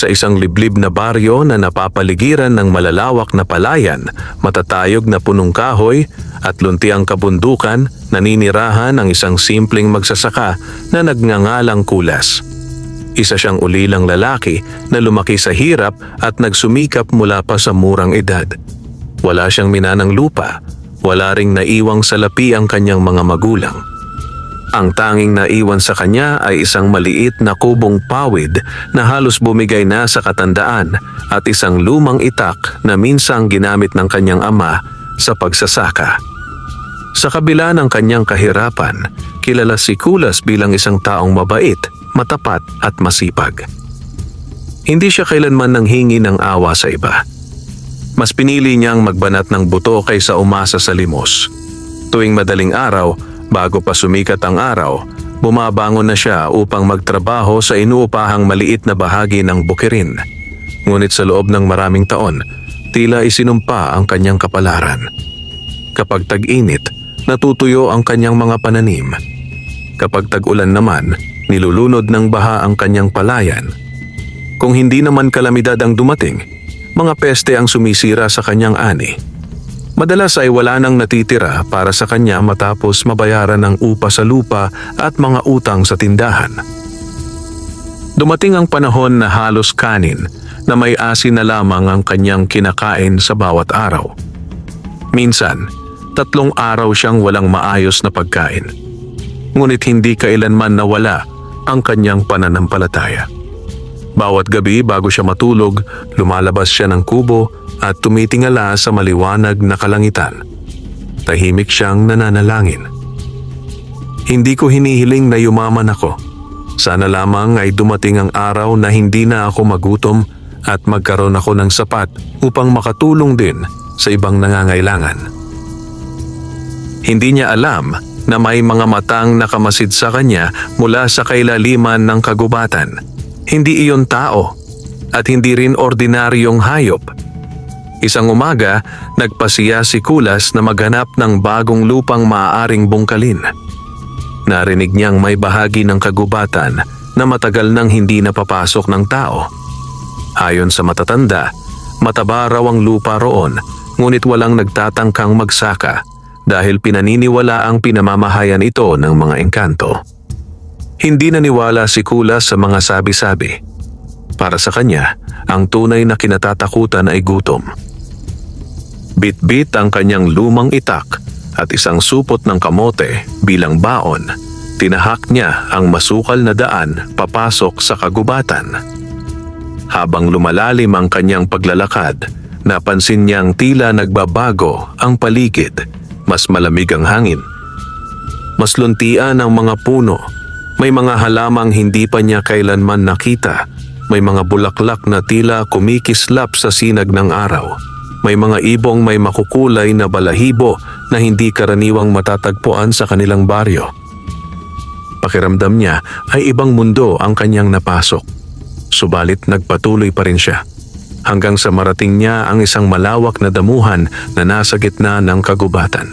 Sa isang liblib na baryo na napapaligiran ng malalawak na palayan, matatayog na punong kahoy at luntiang kabundukan, naninirahan ang isang simpleng magsasaka na nagngangalang Kulas. Isa siyang ulilang lalaki na lumaki sa hirap at nagsumikap mula pa sa murang edad. Wala siyang minanang lupa, wala ring naiwang salapi ang kanyang mga magulang. Ang tanging naiwan sa kanya ay isang maliit na kubong pawid na halos bumigay na sa katandaan at isang lumang itak na minsang ginamit ng kanyang ama sa pagsasaka. Sa kabila ng kanyang kahirapan, kilala si Kulas bilang isang taong mabait, matapat at masipag. Hindi siya kailanman nanghingi ng awa sa iba. Mas pinili niyang magbanat ng buto kaysa umasa sa limos. Tuwing madaling araw, bago pa sumikat ang araw, bumabangon na siya upang magtrabaho sa inuupahang maliit na bahagi ng bukirin. Ngunit sa loob ng maraming taon, tila isinumpa ang kanyang kapalaran. Kapag tag-init, natutuyo ang kanyang mga pananim. Kapag tag-ulan naman, nilulunod ng baha ang kanyang palayan. Kung hindi naman kalamidad ang dumating, mga peste ang sumisira sa kanyang ani. Madalas ay wala nang natitira para sa kanya matapos mabayaran ng upa sa lupa at mga utang sa tindahan. Dumating ang panahon na halos kanin na may asin na lamang ang kanyang kinakain sa bawat araw. Minsan, 3 araw siyang walang maayos na pagkain. Ngunit hindi kailanman nawala ang kanyang pananampalataya. Bawat gabi bago siya matulog, lumalabas siya ng kubo at tumitingala sa maliwanag na kalangitan. Tahimik siyang nananalangin. Hindi ko hinihiling na yumaman ako. Sana lamang ay dumating ang araw na hindi na ako magutom at magkaroon ako ng sapat upang makatulong din sa ibang nangangailangan. Hindi niya alam na may mga matang nakamasid sa kanya mula sa kailaliman ng kagubatan. Hindi iyon tao at hindi rin ordinaryong hayop. Isang umaga, nagpasiya si Kulas na maghanap ng bagong lupang maaaring bungkalin. Narinig niyang may bahagi ng kagubatan na matagal nang hindi napapasok ng tao. Ayon sa matatanda, mataba raw ang lupa roon, ngunit walang nagtatangkang magsaka dahil pinaniniwala ang pinamamahayan ito ng mga engkanto. Hindi naniwala si Kulas sa mga sabi-sabi. Para sa kanya, ang tunay na kinatatakutan ay gutom. Bit-bit ang kanyang lumang itak at isang supot ng kamote bilang baon. Tinahak niya ang masukal na daan papasok sa kagubatan. Habang lumalalim ang kanyang paglalakad, napansin niyang tila nagbabago ang paligid. Mas malamig ang hangin. Mas luntian ang mga puno. May mga halamang hindi pa niya kailanman nakita. May mga bulaklak na tila kumikislap sa sinag ng araw. May mga ibong may makukulay na balahibo na hindi karaniwang matatagpuan sa kanilang baryo. Pakiramdam niya ay ibang mundo ang kanyang napasok. Subalit nagpatuloy pa rin siya. Hanggang sa marating niya ang isang malawak na damuhan na nasa gitna ng kagubatan.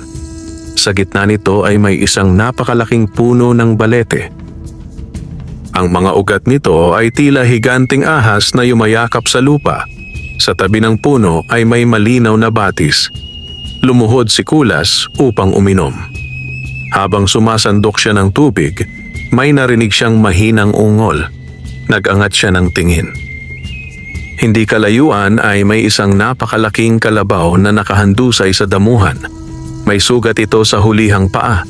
Sa gitna nito ay may isang napakalaking puno ng balete. Ang mga ugat nito ay tila higanting ahas na yumayakap sa lupa. Sa tabi ng puno ay may malinaw na batis. Lumuhod si Kulas upang uminom. Habang sumasandok siya ng tubig, may narinig siyang mahinang ungol. Nag-angat siya ng tingin. Hindi kalayuan ay may isang napakalaking kalabaw na nakahandusay sa damuhan. May sugat ito sa hulihang paa.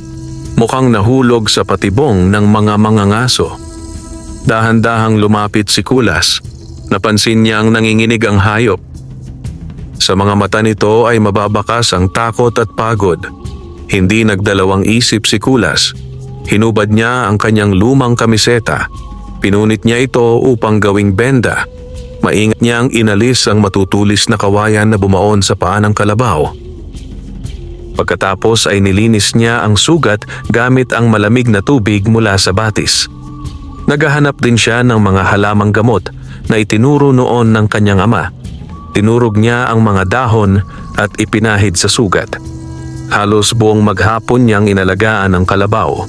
Mukhang nahulog sa patibong ng mga mangangaso. Dahan-dahang lumapit si Kulas. Napansin niyang nanginginig ang hayop. Sa mga mata nito ay mababakas ang takot at pagod. Hindi nagdalawang isip si Kulas. Hinubad niya ang kanyang lumang kamiseta. Pinunit niya ito upang gawing benda. Maingat niyang inalis ang matutulis na kawayan na bumaon sa paa ng kalabaw. Pagkatapos ay nilinis niya ang sugat gamit ang malamig na tubig mula sa batis. Naghahanap din siya ng mga halamang gamot na itinuro noon ng kanyang ama. Tinurog niya ang mga dahon at ipinahid sa sugat. Halos buong maghapon niyang inalagaan ang kalabaw.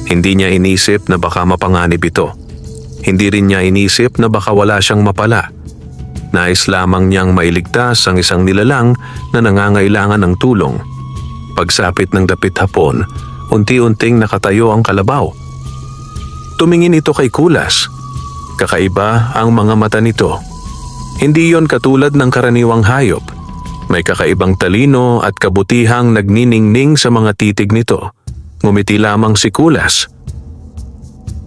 Hindi niya inisip na baka mapanganib ito. Hindi rin niya inisip na baka wala siyang mapala. Nais lamang niyang mailigtas ang isang nilalang na nangangailangan ng tulong. Pagsapit ng dapit hapon, unti-unting nakatayo ang kalabaw. Tumingin ito kay Kulas. Kakaiba ang mga mata nito. Hindi yon katulad ng karaniwang hayop. May kakaibang talino at kabutihang nagniningning sa mga titig nito. Ngumiti lamang si Kulas.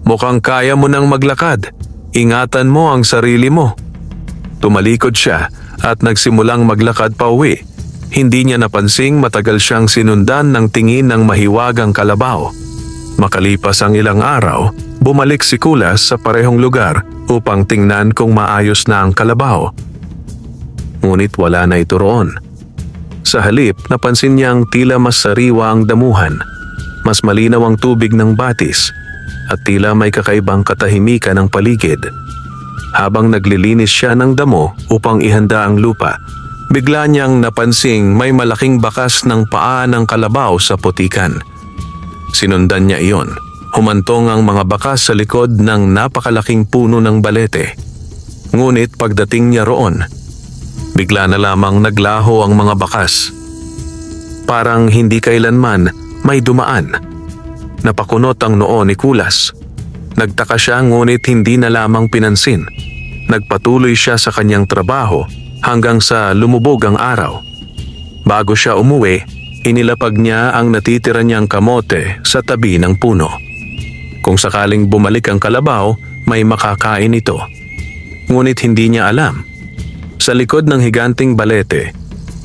Mukhang kaya mo nang maglakad. Ingatan mo ang sarili mo. Tumalikod siya at nagsimulang maglakad pa uwi. Hindi niya napansing matagal siyang sinundan ng tingin ng mahiwagang kalabaw. Makalipas ang ilang araw, bumalik si Kulas sa parehong lugar upang tingnan kung maayos na ang kalabaw. Ngunit wala na ito roon. Sa halip, napansin niyang tila mas sariwa ang damuhan. Mas malinaw ang tubig ng batis at tila may kakaibang katahimikan ng paligid. Habang naglilinis siya ng damo upang ihanda ang lupa, bigla niyang napansing may malaking bakas ng paa ng kalabaw sa putikan. Sinundan niya iyon. Humantong ang mga bakas sa likod ng napakalaking puno ng balete. Ngunit pagdating niya roon, bigla na lamang naglaho ang mga bakas. Parang hindi kailanman may dumaan. Napakunot ang noo ni Kulas. Nagtaka siya ngunit hindi na lamang pinansin. Nagpatuloy siya sa kanyang trabaho hanggang sa lumubog ang araw. Bago siya umuwi, inilapag niya ang natitira niyang kamote sa tabi ng puno. Kung sakaling bumalik ang kalabaw, may makakain ito. Ngunit hindi niya alam. Sa likod ng higanting balete,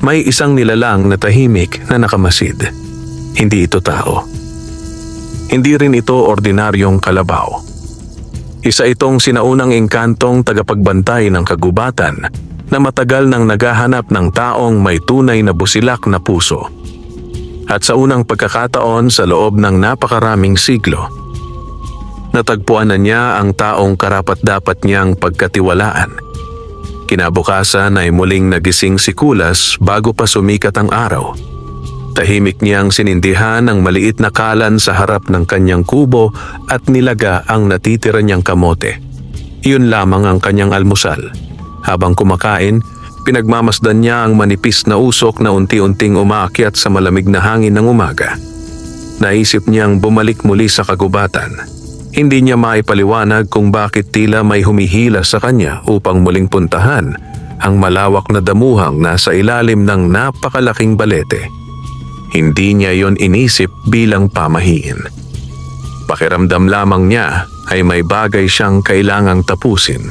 may isang nilalang na tahimik na nakamasid. Hindi ito tao. Hindi rin ito ordinaryong kalabaw. Isa itong sinaunang engkantong tagapagbantay ng kagubatan na matagal nang naghahanap ng taong may tunay na busilak na puso. At sa unang pagkakataon sa loob ng napakaraming siglo, natagpuan na niya ang taong karapat-dapat niyang pagkatiwalaan. Kinabukasan ay muling nagising si Kulas bago pa sumikat ang araw. Tahimik niyang sinindihan ang maliit na kalan sa harap ng kanyang kubo at nilaga ang natitira niyang kamote. Iyon lamang ang kanyang almusal. Habang kumakain, pinagmamasdan niya ang manipis na usok na unti-unting umaakyat sa malamig na hangin ng umaga. Naisip niyang bumalik muli sa kagubatan. Hindi niya maipaliwanag kung bakit tila may humihila sa kanya upang muling puntahan ang malawak na damuhang nasa ilalim ng napakalaking balete. Hindi niya yon inisip bilang pamahiin. Pakiramdam lamang niya ay may bagay siyang kailangang tapusin.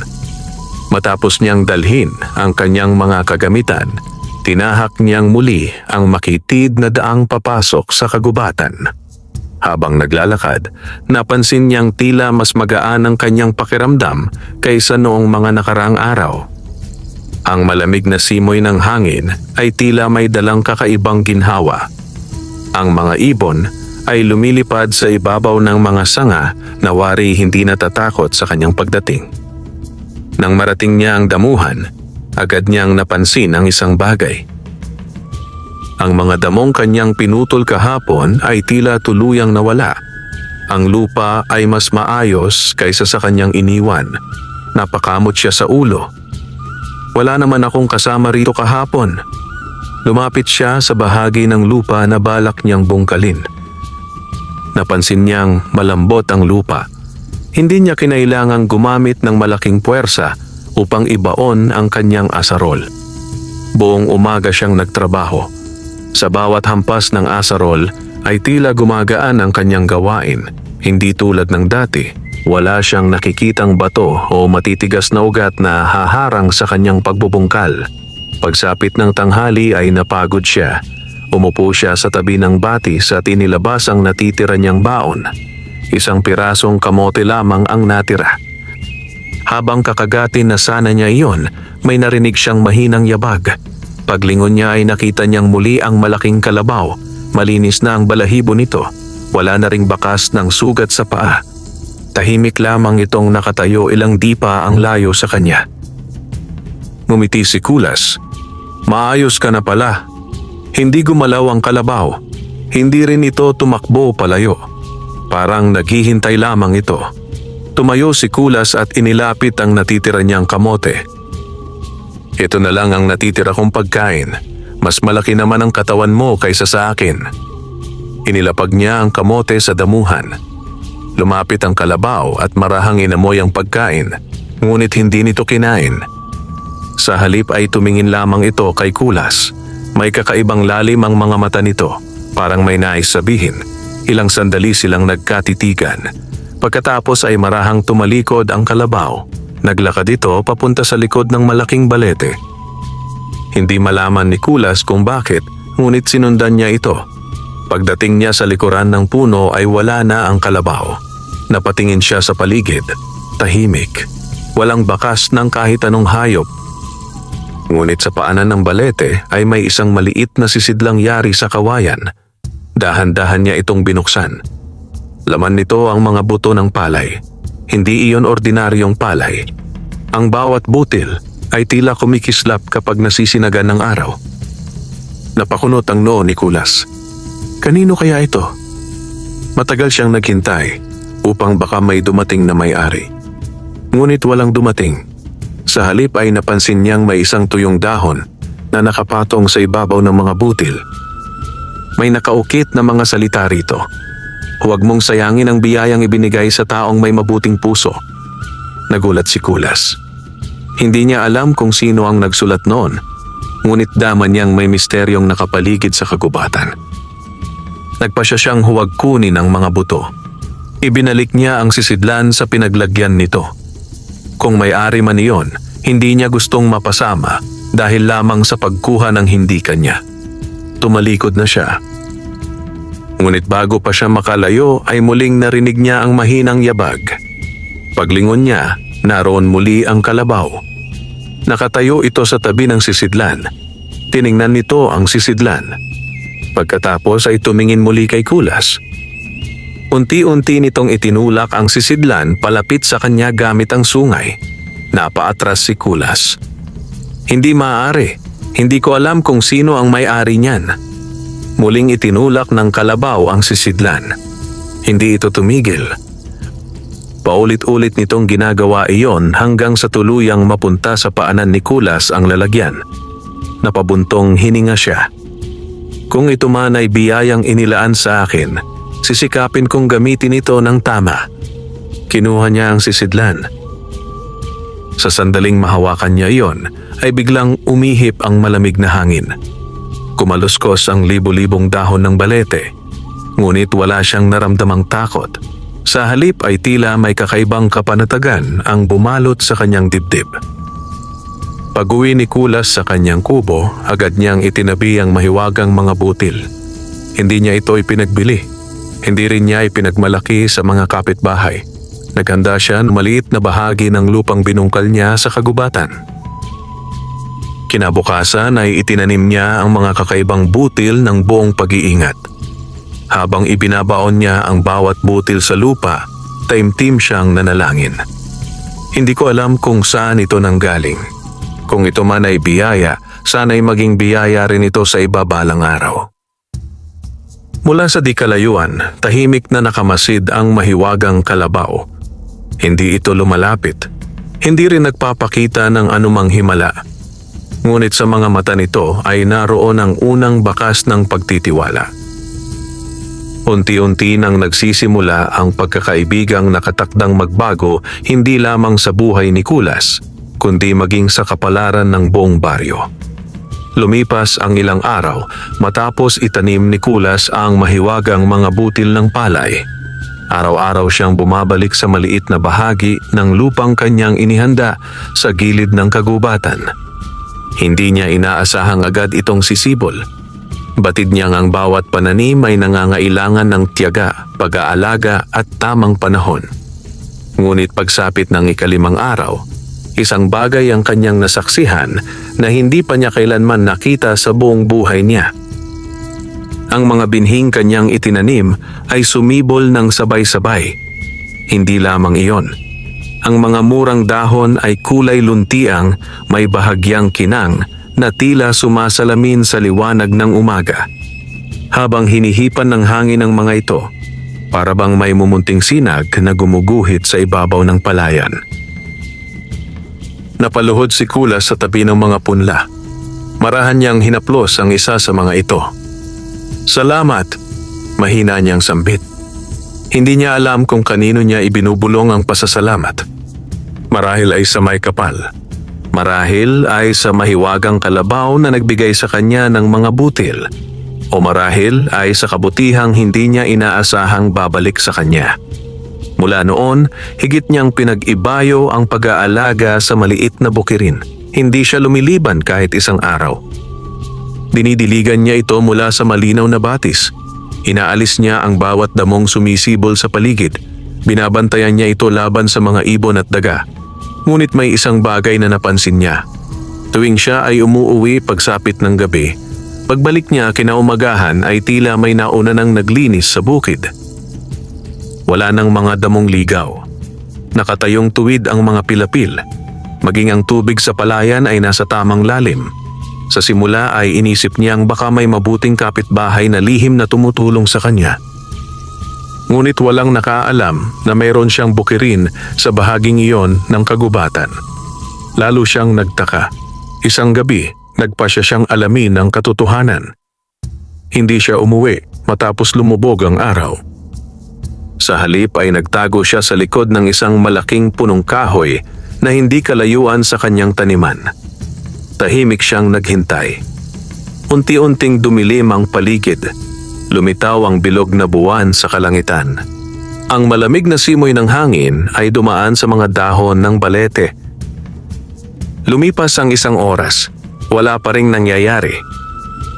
Matapos niyang dalhin ang kanyang mga kagamitan, tinahak niyang muli ang makitid na daang papasok sa kagubatan. Habang naglalakad, napansin niyang tila mas magaan ang kanyang pakiramdam kaysa noong mga nakaraang araw. Ang malamig na simoy ng hangin ay tila may dalang kakaibang ginhawa. Ang mga ibon ay lumilipad sa ibabaw ng mga sanga na wari hindi natatakot sa kanyang pagdating. Nang marating niya ang damuhan, agad niyang napansin ang isang bagay. Ang mga damong kanyang pinutol kahapon ay tila tuluyang nawala. Ang lupa ay mas maayos kaysa sa kanyang iniwan. Napakamot siya sa ulo. Wala naman akong kasama rito kahapon. Lumapit siya sa bahagi ng lupa na balak niyang bungkalin. Napansin niyang malambot ang lupa. Hindi niya kinailangang gumamit ng malaking puwersa upang ibaon ang kanyang asarol. Buong umaga siyang nagtrabaho. Sa bawat hampas ng asarol ay tila gumagaan ang kanyang gawain. Hindi tulad ng dati, wala siyang nakikitang bato o matitigas na ugat na haharang sa kanyang pagbubungkal. Pagsapit ng tanghali ay napagod siya. Umupo siya sa tabi ng batis at inilabas ang natitira niyang baon. Isang pirasong kamote lamang ang natira. Habang kakagatin na sana niya iyon, may narinig siyang mahinang yabag. Paglingon niya ay nakita niyang muli ang malaking kalabaw. Malinis na ang balahibo nito. Wala na ring bakas ng sugat sa paa. Tahimik lamang itong nakatayo ilang dipa ang layo sa kanya. Ngumiti si Kulas. Maayos ka na pala. Hindi gumalaw ang kalabaw. Hindi rin ito tumakbo palayo. Parang naghihintay lamang ito. Tumayo si Kulas at inilapit ang natitira niyang kamote. Ito na lang ang natitira kong pagkain. Mas malaki naman ang katawan mo kaysa sa akin. Inilapag niya ang kamote sa damuhan. Lumapit ang kalabaw at marahang inamoy ang pagkain, ngunit hindi nito kinain. Sa halip ay tumingin lamang ito kay Kulas. May kakaibang lalim ang mga mata nito, parang may nais sabihin. Ilang sandali silang nagkatitigan. Pagkatapos ay marahang tumalikod ang kalabaw. Naglakad ito papunta sa likod ng malaking balete. Hindi malaman ni Kulas kung bakit, ngunit sinundan niya ito. Pagdating niya sa likuran ng puno ay wala na ang kalabaw. Napatingin siya sa paligid, tahimik. Walang bakas ng kahit anong hayop. Ngunit sa paanan ng balete ay may isang maliit na sisidlang yari sa kawayan. Dahan-dahan niya itong binuksan. Laman nito ang mga buto ng palay. Hindi iyon ordinaryong palay. Ang bawat butil ay tila kumikislap kapag nasisinagan ng araw. Napakunot ang noo ni Kulas. Kanino kaya ito? Matagal siyang naghintay upang baka may dumating na may-ari. Ngunit walang dumating. Sa halip ay napansin niyang may isang tuyong dahon na nakapatong sa ibabaw ng mga butil. May nakaukit na mga salita rito. Huwag mong sayangin ang biyayang ibinigay sa taong may mabuting puso. Nagulat si Kulas. Hindi niya alam kung sino ang nagsulat noon, ngunit daman niyang may misteryong nakapaligid sa kagubatan. Nagpasya siyang huwag kunin ang mga buto. Ibinalik niya ang sisidlan sa pinaglagyan nito. Kung may-ari man iyon, hindi niya gustong mapasama dahil lamang sa pagkuha ng hindi kanya. Tumalikod na siya. Ngunit bago pa siya makalayo ay muling narinig niya ang mahinang yabag. Paglingon niya, naroon muli ang kalabaw. Nakatayo ito sa tabi ng sisidlan. Tiningnan nito ang sisidlan. Pagkatapos ay tumingin muli kay Kulas. Unti-unti nitong itinulak ang sisidlan palapit sa kanya gamit ang sungay. Napaatras si Kulas. Hindi maaari. Hindi ko alam kung sino ang may-ari niyan. Muling itinulak ng kalabaw ang sisidlan. Hindi ito tumigil. Paulit-ulit nitong ginagawa iyon hanggang sa tuluyang mapunta sa paanan ni Kulas ang lalagyan. Napabuntong hininga siya. Kung ito man ay biyayang inilaan sa akin, sisikapin kong gamitin ito ng tama. Kinuha niya ang sisidlan. Sa sandaling mahawakan niya iyon, ay biglang umihip ang malamig na hangin. Kumaluskos ang libo-libong dahon ng balete, ngunit wala siyang naramdamang takot. Sa halip ay tila may kakaibang kapanatagan ang bumalot sa kanyang dibdib. Pag-uwi ni Kulas sa kanyang kubo, agad niyang itinabi ang mahiwagang mga butil. Hindi niya ito ipinagbili. Hindi rin niya ipinagmalaki sa mga kapitbahay. Naghanda siya ng maliit na bahagi ng lupang binungkal niya sa kagubatan. Kinabukasan ay itinanim niya ang mga kakaibang butil ng buong pag-iingat. Habang ibinabaon niya ang bawat butil sa lupa, taimtim siyang nanalangin. Hindi ko alam kung saan ito nanggaling. Kung ito man ay biyaya, sana'y maging biyaya rin ito sa ibabalang araw. Mula sa di kalayuan, tahimik na nakamasid ang mahiwagang kalabaw. Hindi ito lumalapit. Hindi rin nagpapakita ng anumang himala. Ngunit sa mga mata nito ay naroon ang unang bakas ng pagtitiwala. Unti-unti nang nagsisimula ang pagkakaibigang nakatakdang magbago hindi lamang sa buhay ni Kulas, kundi maging sa kapalaran ng buong baryo. Lumipas ang ilang araw matapos itanim ni Kulas ang mahiwagang mga butil ng palay. Araw-araw siyang bumabalik sa maliit na bahagi ng lupang kanyang inihanda sa gilid ng kagubatan. Hindi niya inaasahang agad itong sisibol. Batid niyang ang bawat pananim ay nangangailangan ng tiyaga, pag-aalaga at tamang panahon. Ngunit pagsapit ng ikalimang araw, isang bagay ang kanyang nasaksihan na hindi pa niya kailanman nakita sa buong buhay niya. Ang mga binhing kanyang itinanim ay sumibol ng sabay-sabay. Hindi lamang iyon. Ang mga murang dahon ay kulay luntiang, may bahagyang kinang na tila sumasalamin sa liwanag ng umaga. Habang hinihipan ng hangin ang mga ito, para bang may mumunting sinag na gumuguhit sa ibabaw ng palayan. Napaluhod si Kulas sa tabi ng mga punla. Marahan niyang hinaplos ang isa sa mga ito. "Salamat," mahina niyang sambit. Hindi niya alam kung kanino niya ibinubulong ang pasasalamat. Marahil ay sa may kapal. Marahil ay sa mahiwagang kalabaw na nagbigay sa kanya ng mga butil. O marahil ay sa kabutihang hindi niya inaasahang babalik sa kanya. Mula noon, higit niyang pinag-ibayo ang pag-aalaga sa maliit na bukirin. Hindi siya lumiliban kahit isang araw. Dinidiligan niya ito mula sa malinaw na batis. Inaalis niya ang bawat damong sumisibol sa paligid. Binabantayan niya ito laban sa mga ibon at daga. Ngunit may isang bagay na napansin niya. Tuwing siya ay umuuwi pagsapit ng gabi, pagbalik niya kinaumagahan ay tila may nauna nang naglinis sa bukid. Wala nang mga damong ligaw. Nakatayong tuwid ang mga pilapil. Maging ang tubig sa palayan ay nasa tamang lalim. Sa simula ay inisip niyang baka may mabuting kapitbahay na lihim na tumutulong sa kanya. Ngunit walang nakaalam na mayroon siyang bukirin sa bahaging iyon ng kagubatan. Lalo siyang nagtaka. Isang gabi, nagpasya siyang alamin ang katotohanan. Hindi siya umuwi matapos lumubog ang araw. Sa halip ay nagtago siya sa likod ng isang malaking punong kahoy na hindi kalayuan sa kanyang taniman. Tahimik siyang naghintay. Unti-unting dumilim ang paligid. Lumitaw ang bilog na buwan sa kalangitan. Ang malamig na simoy ng hangin ay dumaan sa mga dahon ng balete. Lumipas ang isang oras. Wala pa ring nangyayari.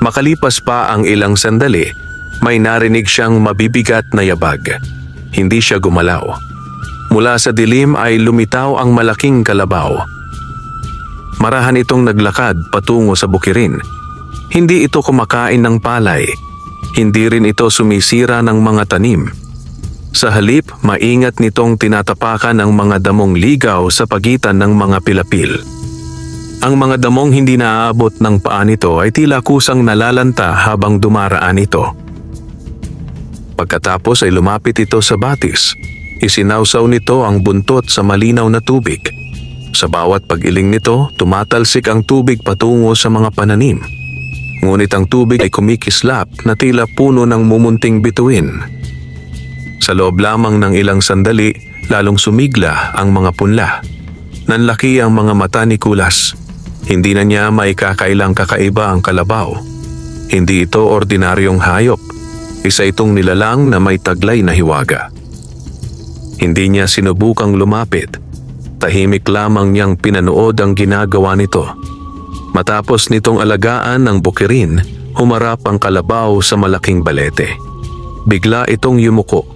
Makalipas pa ang ilang sandali, may narinig siyang mabibigat na yabag. Hindi siya gumalaw. Mula sa dilim ay lumitaw ang malaking kalabaw. Marahan itong naglakad patungo sa bukirin. Hindi ito kumakain ng palay. Hindi rin ito sumisira ng mga tanim. Sa halip, maingat nitong tinatapakan ang mga damong ligaw sa pagitan ng mga pilapil. Ang mga damong hindi naaabot ng paa nito ay tila kusang nalalanta habang dumaraan ito. Pagkatapos ay lumapit ito sa batis. Isinawsaw nito ang buntot sa malinaw na tubig. Sa bawat pag-iling nito, tumatalsik ang tubig patungo sa mga pananim. Ngunit ang tubig ay kumikislap na tila puno ng mumunting bituin. Sa loob lamang ng ilang sandali, lalong sumigla ang mga punla. Nanlaki ang mga mata ni Kulas. Hindi na niya maikakailang kakaiba ang kalabaw. Hindi ito ordinaryong hayop. Isa itong nilalang na may taglay na hiwaga. Hindi niya sinubukang lumapit. Tahimik lamang niyang pinanood ang ginagawa nito. Matapos nitong alagaan ng bukirin, humarap ang kalabaw sa malaking balete. Bigla itong yumuko.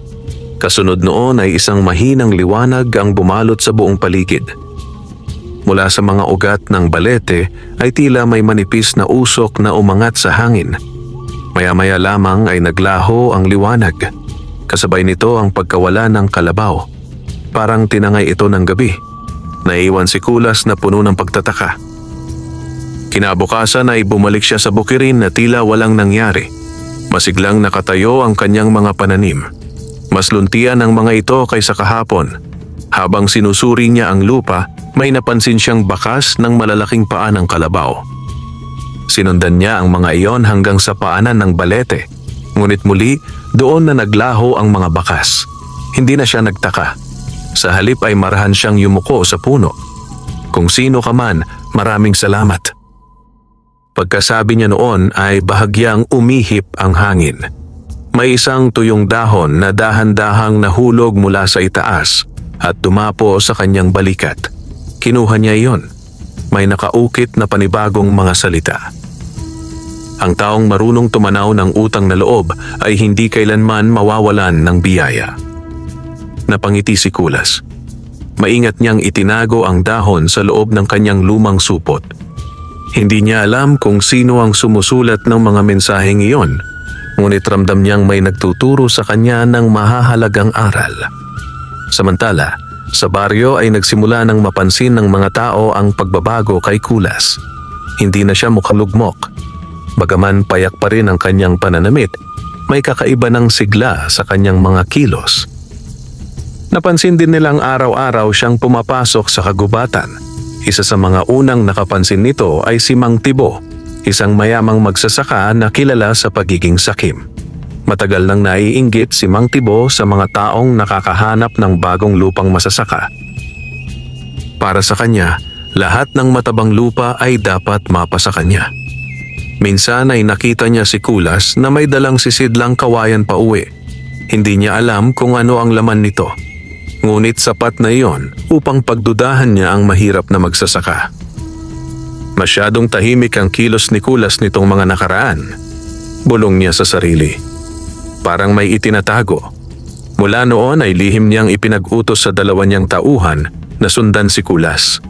Kasunod noon ay isang mahinang liwanag ang bumalot sa buong paligid. Mula sa mga ugat ng balete ay tila may manipis na usok na umangat sa hangin. Maya-maya lamang ay naglaho ang liwanag. Kasabay nito ang pagkawala ng kalabaw. Parang tinangay ito ng gabi. Naiwan si Kulas na puno ng pagtataka. Kinabukasan ay bumalik siya sa bukirin na tila walang nangyari. Masiglang nakatayo ang kanyang mga pananim. Mas luntian ang mga ito kaysa kahapon. Habang sinusuri niya ang lupa, may napansin siyang bakas ng malalaking paa ng kalabaw. Sinundan niya ang mga iyon hanggang sa paanan ng balete. Ngunit muli, doon na naglaho ang mga bakas. Hindi na siya nagtaka. Sa halip ay marahan siyang yumuko sa puno. Kung sino ka man, maraming salamat. Pagkasabi niya noon ay bahagyang umihip ang hangin. May isang tuyong dahon na dahan-dahang nahulog mula sa itaas at dumapo sa kanyang balikat. Kinuha niya iyon. May nakaukit na panibagong mga salita. Ang taong marunong tumanaw ng utang na loob ay hindi kailanman mawawalan ng biyaya. Napangiti si Kulas. Maingat niyang itinago ang dahon sa loob ng kanyang lumang supot. Hindi niya alam kung sino ang sumusulat ng mga mensaheng iyon, ngunit ramdam niyang may nagtuturo sa kanya ng mahahalagang aral. Samantala, sa baryo ay nagsimula ng mapansin ng mga tao ang pagbabago kay Kulas. Hindi na siya mukalugmok. Bagaman payak pa rin ang kanyang pananamit, may kakaiba ng sigla sa kanyang mga kilos. Napansin din nilang araw-araw siyang pumapasok sa kagubatan. Isa sa mga unang nakapansin nito ay si Mang Tibo, isang mayamang magsasaka na kilala sa pagiging sakim. Matagal nang naiinggit si Mang Tibo sa mga taong nakakahanap ng bagong lupang masasaka. Para sa kanya, lahat ng matabang lupa ay dapat mapa sa kanya. Minsan ay nakita niya si Kulas na may dalang sisidlang kawayan pa uwi. Hindi niya alam kung ano ang laman nito. Ngunit sapat na iyon upang pagdudahan niya ang mahirap na magsasaka. Masyadong tahimik ang kilos ni Kulas nitong mga nakaraan. Bulong niya sa sarili. Parang may itinatago. Mula noon ay lihim niyang ipinag-utos sa dalawa niyang tauhan na sundan si Kulas.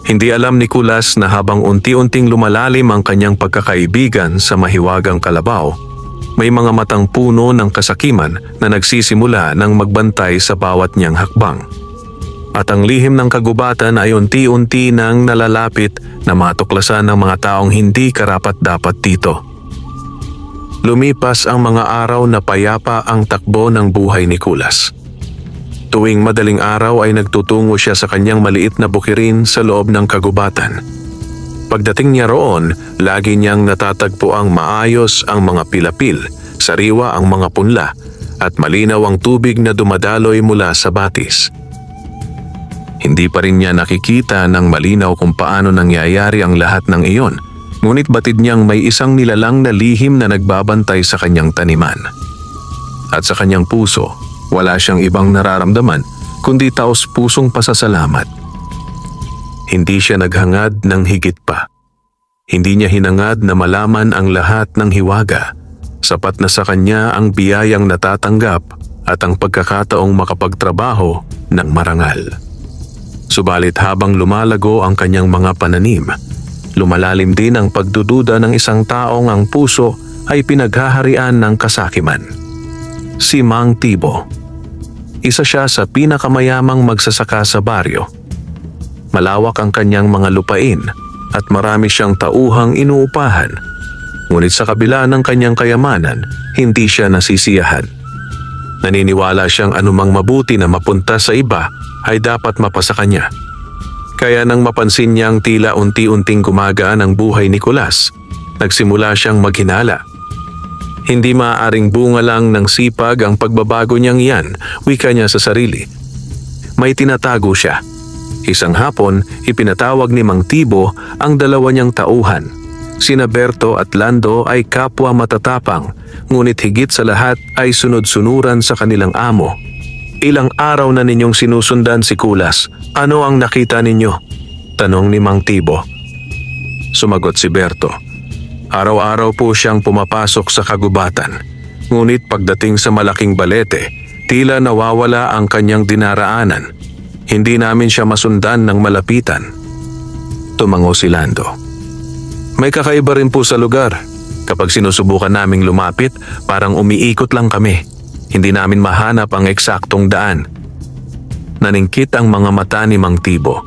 Hindi alam ni Kulas na habang unti-unting lumalalim ang kanyang pagkakaibigan sa mahiwagang kalabaw, may mga matang puno ng kasakiman na nagsisimula ng magbantay sa bawat niyang hakbang. At ang lihim ng kagubatan ay unti-unti nang nalalapit na matuklasan ng mga taong hindi karapat-dapat dito. Lumipas ang mga araw na payapa ang takbo ng buhay ni Kulas. Tuwing madaling araw ay nagtutungo siya sa kanyang maliit na bukirin sa loob ng kagubatan. Pagdating niya roon, lagi niyang natatagpo ang maayos ang mga pilapil, sariwa ang mga punla, at malinaw ang tubig na dumadaloy mula sa batis. Hindi pa rin niya nakikita ng malinaw kung paano nangyayari ang lahat ng iyon, ngunit batid niyang may isang nilalang na lihim na nagbabantay sa kanyang taniman. At sa kanyang puso, wala siyang ibang nararamdaman kundi taos-pusong pasasalamat. Hindi siya naghangad ng higit pa. Hindi niya hinangad na malaman ang lahat ng hiwaga. Sapat na sa kanya ang biyayang natatanggap at ang pagkakataong makapagtrabaho ng marangal. Subalit habang lumalago ang kanyang mga pananim, lumalalim din ang pagdududa ng isang taong ang puso ay pinaghaharian ng kasakiman. Si Mang Tibo. Isa siya sa pinakamayamang magsasaka sa baryo. Malawak ang kanyang mga lupain at marami siyang tauhang inuupahan. Ngunit sa kabila ng kanyang kayamanan, hindi siya nasisiyahan. Naniniwala siyang anumang mabuti na mapunta sa iba ay dapat mapasa kanya. Kaya nang mapansin niyang tila unti-unting gumagaan ang buhay ni Kulas, nagsimula siyang maghinala. Hindi maaaring bunga lang ng sipag ang pagbabago niyang iyan, wika niya sa sarili. May tinatago siya. Isang hapon, ipinatawag ni Mang Tibo ang dalawa niyang tauhan. Sina Berto at Lando ay kapwa matatapang, ngunit higit sa lahat ay sunod-sunuran sa kanilang amo. Ilang araw na ninyong sinusundan si Kulas. Ano ang nakita ninyo? Tanong ni Mang Tibo. Sumagot si Berto. Araw-araw po siyang pumapasok sa kagubatan. Ngunit pagdating sa malaking balete, tila nawawala ang kanyang dinaraanan. Hindi namin siya masundan ng malapitan. Tumango si Lando. May kakaiba rin po sa lugar. Kapag sinusubukan naming lumapit, parang umiikot lang kami. Hindi namin mahanap ang eksaktong daan. Naningkit ang mga mata ni Mang Tibo.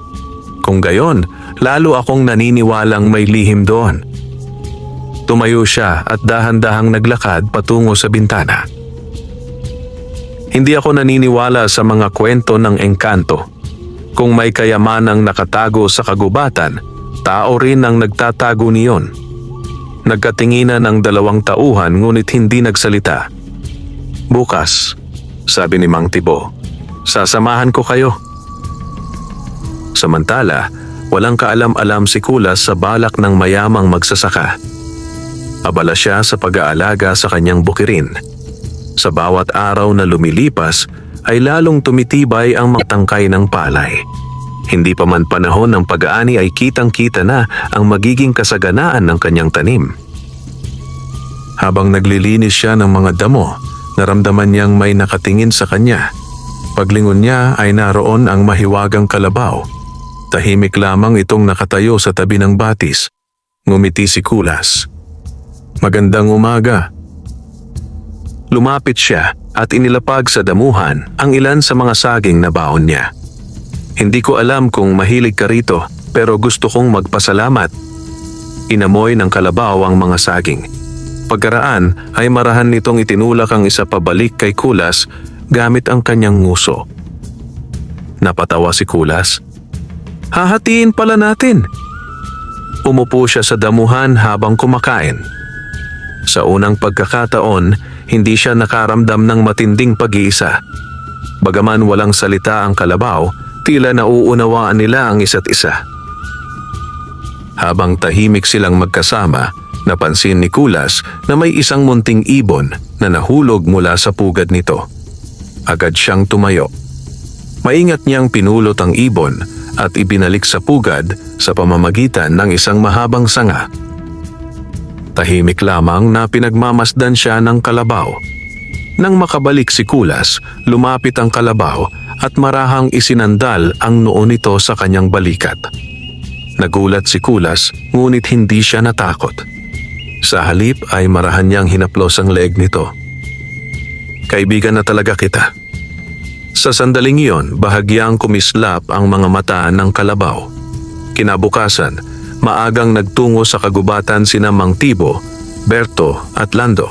Kung gayon, lalo akong naniniwalang may lihim doon. Tumayo siya at dahan-dahang naglakad patungo sa bintana. Hindi ako naniniwala sa mga kwento ng engkanto. Kung may kayamanang nakatago sa kagubatan, tao rin ang nagtatago niyon. Nagkatinginan ang dalawang tauhan ngunit hindi nagsalita. Bukas, sabi ni Mang Tibo, sasamahan ko kayo. Samantala, walang kaalam-alam si Kulas sa balak ng mayamang magsasaka. Abala siya sa pag-aalaga sa kanyang bukirin. Sa bawat araw na lumilipas ay lalong tumitibay ang mga tangkay ng palay. Hindi pa man panahon ng pag-aani ay kitang-kita na ang magiging kasaganaan ng kanyang tanim. Habang naglilinis siya ng mga damo, naramdaman niyang may nakatingin sa kanya. Paglingon niya ay naroon ang mahiwagang kalabaw. Tahimik lamang itong nakatayo sa tabi ng batis. Ngumiti si Kulas. Magandang umaga. Lumapit siya at inilapag sa damuhan ang ilan sa mga saging na baon niya. Hindi ko alam kung mahilig ka rito, pero gusto kong magpasalamat. Inamoy ng kalabaw ang mga saging. Pagkaraan ay marahan nitong itinulak ang isa pabalik kay Kulas gamit ang kanyang nguso. Napatawa si Kulas. Hahatiin pala natin. Umupo siya sa damuhan habang kumakain. Sa unang pagkakataon, hindi siya nakaramdam ng matinding pag-iisa. Bagaman walang salita ang kalabaw, tila nauunawaan nila ang isa't isa. Habang tahimik silang magkasama, napansin ni Kulas na may isang munting ibon na nahulog mula sa pugad nito. Agad siyang tumayo. Maingat niyang pinulot ang ibon at ibinalik sa pugad sa pamamagitan ng isang mahabang sanga. Tahimik lamang na pinagmamasdan siya ng kalabaw. Nang makabalik si Kulas, lumapit ang kalabaw at marahang isinandal ang noo nito sa kanyang balikat. Nagulat si Kulas ngunit hindi siya natakot. Sa halip ay marahan niyang hinaplos ang leeg nito. Kaibigan na talaga kita. Sa sandaling iyon, bahagyang kumislap ang mga mata ng kalabaw. Kinabukasan, maagang nagtungo sa kagubatan sina Mang Tibo, Berto at Lando.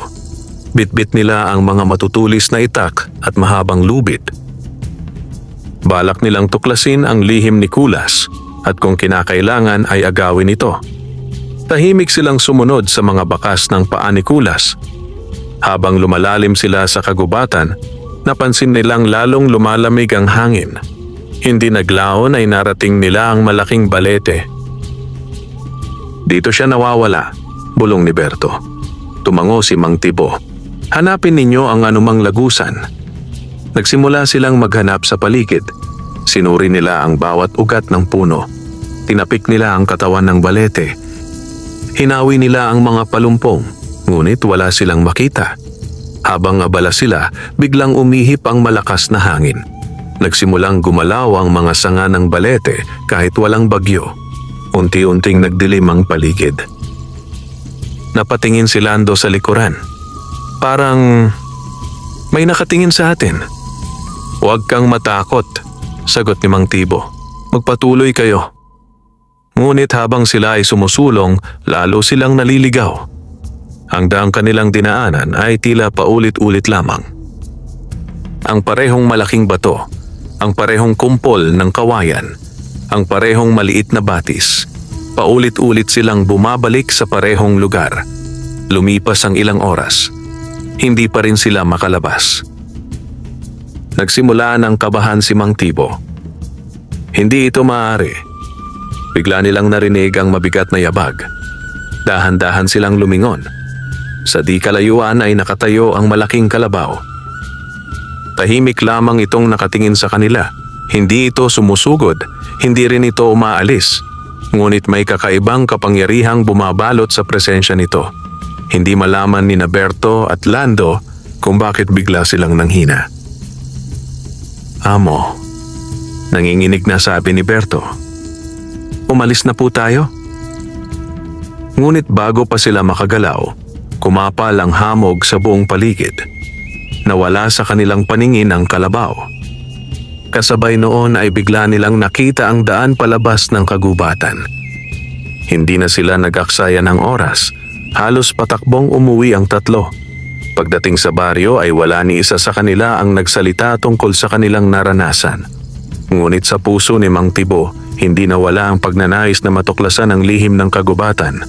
Bitbit nila ang mga matutulis na itak at mahabang lubid. Balak nilang tuklasin ang lihim ni Kulas at kung kinakailangan ay agawin ito. Tahimik silang sumunod sa mga bakas ng paa ni Kulas. Habang lumalalim sila sa kagubatan, napansin nilang lalong lumalamig ang hangin. Hindi naglaon ay narating nila ang malaking balete. Dito siya nawawala, bulong ni Berto. Tumango si Mang Tibo. Hanapin ninyo ang anumang lagusan. Nagsimula silang maghanap sa paligid. Sinuri nila ang bawat ugat ng puno. Tinapik nila ang katawan ng balete. Hinawi nila ang mga palumpong, ngunit wala silang makita. Habang abala sila, biglang umihip ang malakas na hangin. Nagsimulang gumalaw ang mga sanga ng balete kahit walang bagyo. Unti-unting nagdilim ang paligid. Napatingin si Lando sa likuran. Parang may nakatingin sa atin. Huwag kang matakot, sagot ni Mang Tibo. Magpatuloy kayo. Ngunit habang sila ay sumusulong, lalo silang naliligaw. Ang daang kanilang dinaanan ay tila paulit-ulit lamang. Ang parehong malaking bato, ang parehong kumpol ng kawayan, ang parehong maliit na batis. Paulit-ulit silang bumabalik sa parehong lugar. Lumipas ang ilang oras. Hindi pa rin sila makalabas. Nagsimula ng kabahan si Mang Tibo. Hindi ito maaari. Bigla nilang narinig ang mabigat na yabag. Dahan-dahan silang lumingon. Sa di kalayuan ay nakatayo ang malaking kalabaw. Tahimik lamang itong nakatingin sa kanila. Hindi ito sumusugod, hindi rin ito umaalis. Ngunit may kakaibang kapangyarihang bumabalot sa presensya nito. Hindi malaman ni Berto at Lando kung bakit bigla silang nanghina. Amo, nanginginig na sabi ni Berto. Umalis na po tayo? Ngunit bago pa sila makagalaw, kumapal ang hamog sa buong paligid. Nawala sa kanilang paningin ang kalabaw. Kasabay noon ay bigla nilang nakita ang daan palabas ng kagubatan. Hindi na sila nag-aksaya ng oras. Halos patakbong umuwi ang tatlo. Pagdating sa baryo ay wala ni isa sa kanila ang nagsalita tungkol sa kanilang naranasan. Ngunit sa puso ni Mang Tibo, hindi nawala ang pagnanais na matuklasan ang lihim ng kagubatan.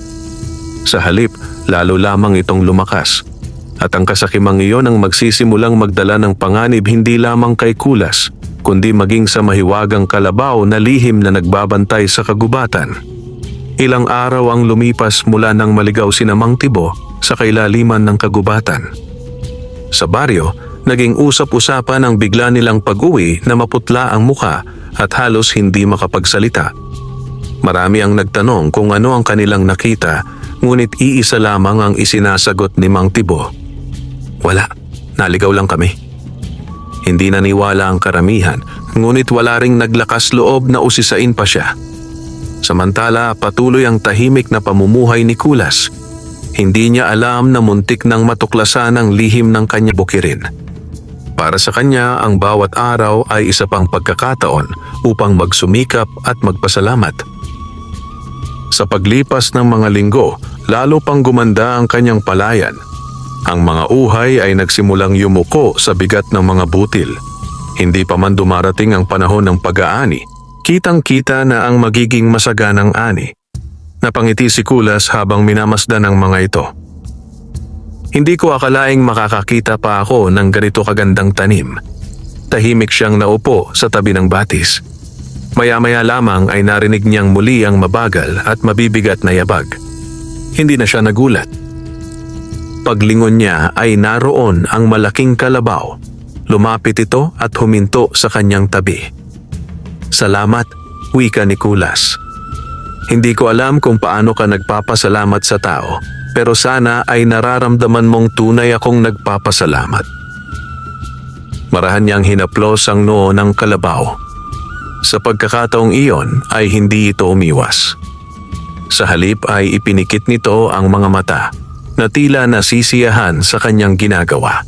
Sa halip, lalo lamang itong lumakas. At ang kasakimang iyon ang magsisimulang magdala ng panganib hindi lamang kay Kulas, kundi maging sa mahiwagang kalabaw na lihim na nagbabantay sa kagubatan. Ilang araw ang lumipas mula nang maligaw sina Mang Tibo sa kailaliman ng kagubatan. Sa baryo, naging usap-usapan ang bigla nilang pag-uwi na maputla ang muka at halos hindi makapagsalita. Marami ang nagtanong kung ano ang kanilang nakita, ngunit iisa lamang ang isinasagot ni Mang Tibo. Wala, naligaw lang kami. Hindi naniwala ang karamihan, ngunit wala ring naglakas loob na usisain pa siya. Samantala, patuloy ang tahimik na pamumuhay ni Kulas. Hindi niya alam na muntik nang matuklasan ang lihim ng kanya bukirin. Para sa kanya, ang bawat araw ay isa pang pagkakataon upang magsumikap at magpasalamat. Sa paglipas ng mga linggo, lalo pang gumanda ang kanyang palayan. Ang mga uhay ay nagsimulang yumuko sa bigat ng mga butil. Hindi pa man dumarating ang panahon ng pag-aani, kitang-kita na ang magiging masaganang ani. Napangiti si Kulas habang minamasdan ang mga ito. Hindi ko akalaing makakakita pa ako ng ganito kagandang tanim. Tahimik siyang naupo sa tabi ng batis. Maya-maya lamang ay narinig niyang muli ang mabagal at mabibigat na yabag. Hindi na siya nagulat. Paglingon niya ay naroon ang malaking kalabaw. Lumapit ito at huminto sa kanyang tabi. "Salamat," wika ni Kulas. "Hindi ko alam kung paano ka nagpapasalamat sa tao, pero sana ay nararamdaman mong tunay akong nagpapasalamat." Marahan niyang hinaplos ang noo ng kalabaw. Sa pagkakataong iyon ay hindi ito umiwas. Sa halip ay ipinikit nito ang mga mata na tila nasisiyahan sa kanyang ginagawa.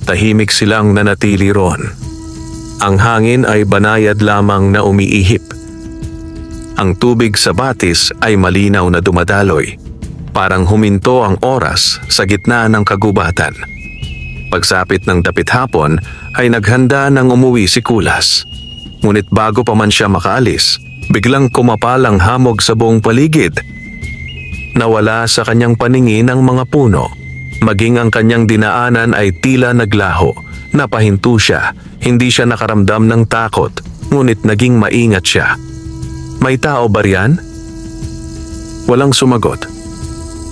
Tahimik silang nanatili roon. Ang hangin ay banayad lamang na umiihip. Ang tubig sa batis ay malinaw na dumadaloy. Parang huminto ang oras sa gitna ng kagubatan. Pagsapit ng dapit hapon ay naghanda ng umuwi si Kulas. Ngunit bago pa man siya makaalis, biglang kumapal ang hamog sa buong paligid. Nawala sa kanyang paningin ang mga puno. Maging ang kanyang dinaanan ay tila naglaho. Napahinto siya. Hindi siya nakaramdam ng takot, ngunit naging maingat siya. "May tao ba riyan?" Walang sumagot.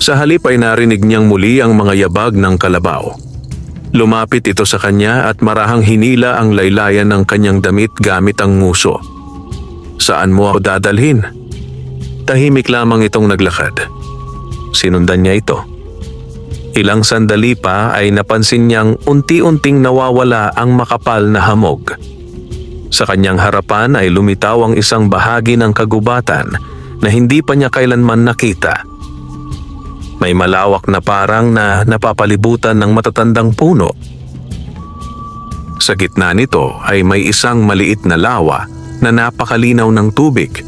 Sa halip ay narinig niyang muli ang mga yabag ng kalabaw. Lumapit ito sa kanya at marahang hinila ang laylayan ng kanyang damit gamit ang nguso. "Saan mo ako dadalhin?" Tahimik lamang itong naglakad. Sinundan niya ito. Ilang sandali pa ay napansin niyang unti-unting nawawala ang makapal na hamog. Sa kanyang harapan ay lumitaw ang isang bahagi ng kagubatan na hindi pa niya kailanman nakita. May malawak na parang na napapalibutan ng matatandang puno. Sa gitna nito ay may isang maliit na lawa na napakalinaw ng tubig.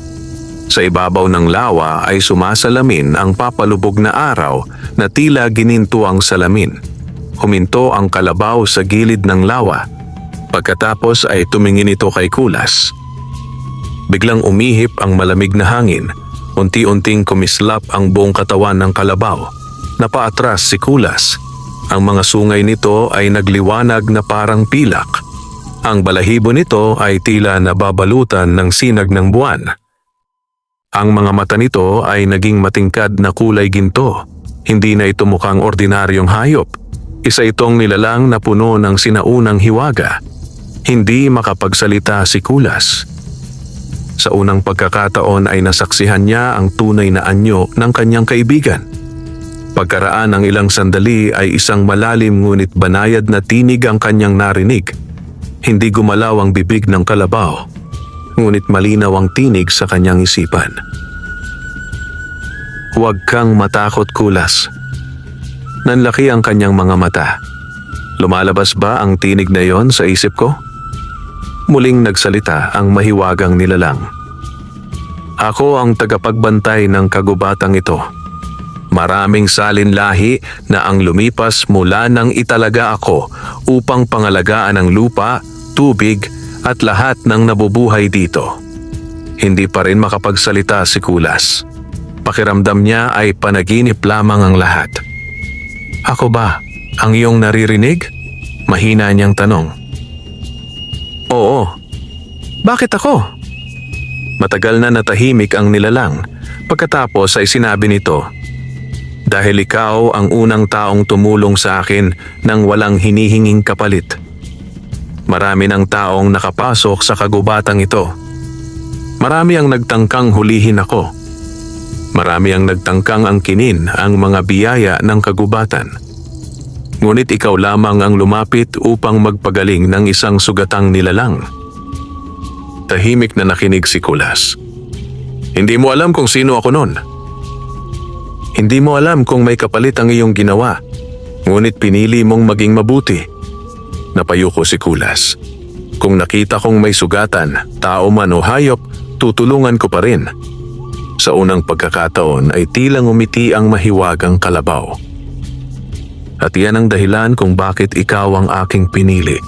Sa ibabaw ng lawa ay sumasalamin ang papalubog na araw na tila gininto ang salamin. Huminto ang kalabaw sa gilid ng lawa. Pagkatapos ay tumingin ito kay Kulas. Biglang umihip ang malamig na hangin. Unti-unting kumislap ang buong katawan ng kalabaw. Napaatras si Kulas. Ang mga sungay nito ay nagliwanag na parang pilak. Ang balahibo nito ay tila nababalutan ng sinag ng buwan. Ang mga mata nito ay naging matingkad na kulay ginto. Hindi na ito mukhang ordinaryong hayop. Isa itong nilalang na puno ng sinaunang hiwaga. Hindi makapagsalita si Kulas. Sa unang pagkakataon ay nasaksihan niya ang tunay na anyo ng kanyang kaibigan. Pagkaraan ng ilang sandali ay isang malalim ngunit banayad na tinig ang kanyang narinig. Hindi gumalaw ang bibig ng kalabaw, ngunit malinaw ang tinig sa kanyang isipan. "Huwag kang matakot, Kulas." Nanlaki ang kanyang mga mata. Lumalabas ba ang tinig na yon sa isip ko? Muling nagsalita ang mahiwagang nilalang. "Ako ang tagapagbantay ng kagubatang ito. Maraming salinlahi na ang lumipas mula nang italaga ako upang pangalagaan ang lupa, tubig at lahat ng nabubuhay dito." Hindi pa rin makapagsalita si Kulas. Pakiramdam niya ay panaginip lamang ang lahat. "Ako ba ang iyong naririnig?" Mahina niyang tanong. "Oo." "Bakit ako?" Matagal na natahimik ang nilalang. Pagkatapos ay sinabi nito, "Dahil ikaw ang unang taong tumulong sa akin nang walang hinihinging kapalit. Marami ng taong nakapasok sa kagubatang ito. Marami ang nagtangkang hulihin ako. Marami ang nagtangkang angkinin ang mga biyaya ng kagubatan. Ngunit ikaw lamang ang lumapit upang magpagaling ng isang sugatang nilalang." Tahimik na nakinig si Kulas. "Hindi mo alam kung sino ako noon. Hindi mo alam kung may kapalit ang iyong ginawa, ngunit pinili mong maging mabuti." Napayuko si Kulas. "Kung nakita kong may sugatan, tao man o hayop, tutulungan ko pa rin. Sa unang pagkakataon ay tilang umiti ang mahiwagang kalabaw. At yan ang dahilan kung bakit ikaw ang aking pinili.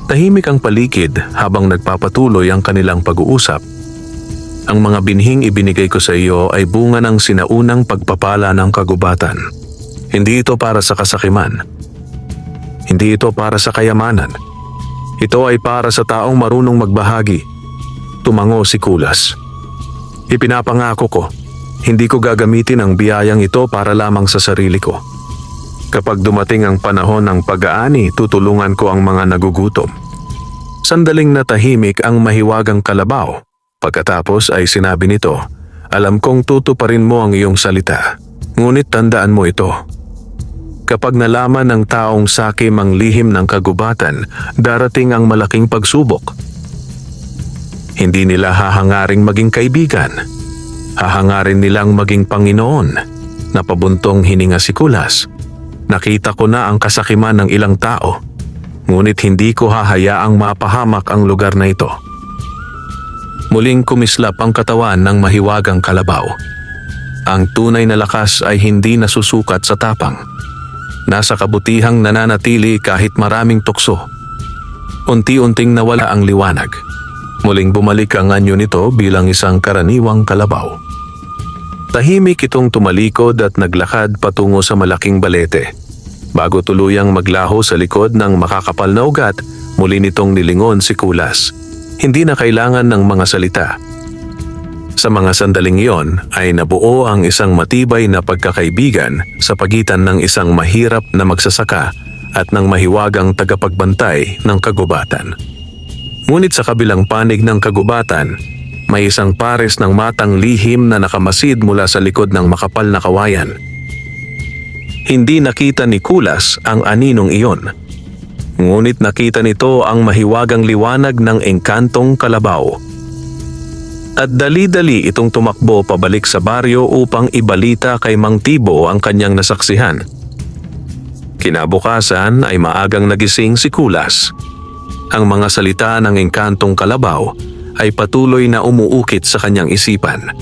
Tahimik ang paligid habang nagpapatuloy ang kanilang pag-uusap. Ang mga binhing ibinigay ko sa iyo ay bunga ng sinaunang pagpapala ng kagubatan. Hindi ito para sa kasakiman. Hindi ito para sa kayamanan. Ito ay para sa taong marunong magbahagi. Tumango si Kulas. Ipinapangako ko, hindi ko gagamitin ang biyayang ito para lamang sa sarili ko. Kapag dumating ang panahon ng pag-aani, tutulungan ko ang mga nagugutom. Sandaling natahimik ang mahiwagang kalabaw. Pagkatapos ay sinabi nito, alam kong tutuparin mo ang iyong salita. Ngunit tandaan mo ito. Kapag nalaman ng taong sakim ang lihim ng kagubatan, darating ang malaking pagsubok. Hindi nila hahangaring maging kaibigan. Hahangarin nilang maging Panginoon. Napabuntong hininga si Kulas. Nakita ko na ang kasakiman ng ilang tao. Ngunit hindi ko hahayaang mapahamak ang lugar na ito. Muling kumislap ang katawan ng mahiwagang kalabaw. Ang tunay na lakas ay hindi nasusukat sa tapang. Nasa kabutihang nananatili kahit maraming tukso. Unti-unting nawala ang liwanag. Muling bumalik ang anyo nito bilang isang karaniwang kalabaw. Tahimik itong tumalikod at naglakad patungo sa malaking balete. Bago tuluyang maglaho sa likod ng makakapal na ugat, muli nitong nilingon si Kulas. Hindi na kailangan ng mga salita. Sa mga sandaling iyon ay nabuo ang isang matibay na pagkakaibigan sa pagitan ng isang mahirap na magsasaka at ng mahiwagang tagapagbantay ng kagubatan. Ngunit sa kabilang panig ng kagubatan, may isang pares ng matang lihim na nakamasid mula sa likod ng makapal na kawayan. Hindi nakita ni Kulas ang aninong iyon. Ngunit nakita nito ang mahiwagang liwanag ng engkantong kalabaw. At dali-dali itong tumakbo pabalik sa baryo upang ibalita kay Mang Tibo ang kanyang nasaksihan. Kinabukasan ay maagang nagising si Kulas. Ang mga salita ng engkantong kalabaw ay patuloy na umuukit sa kanyang isipan.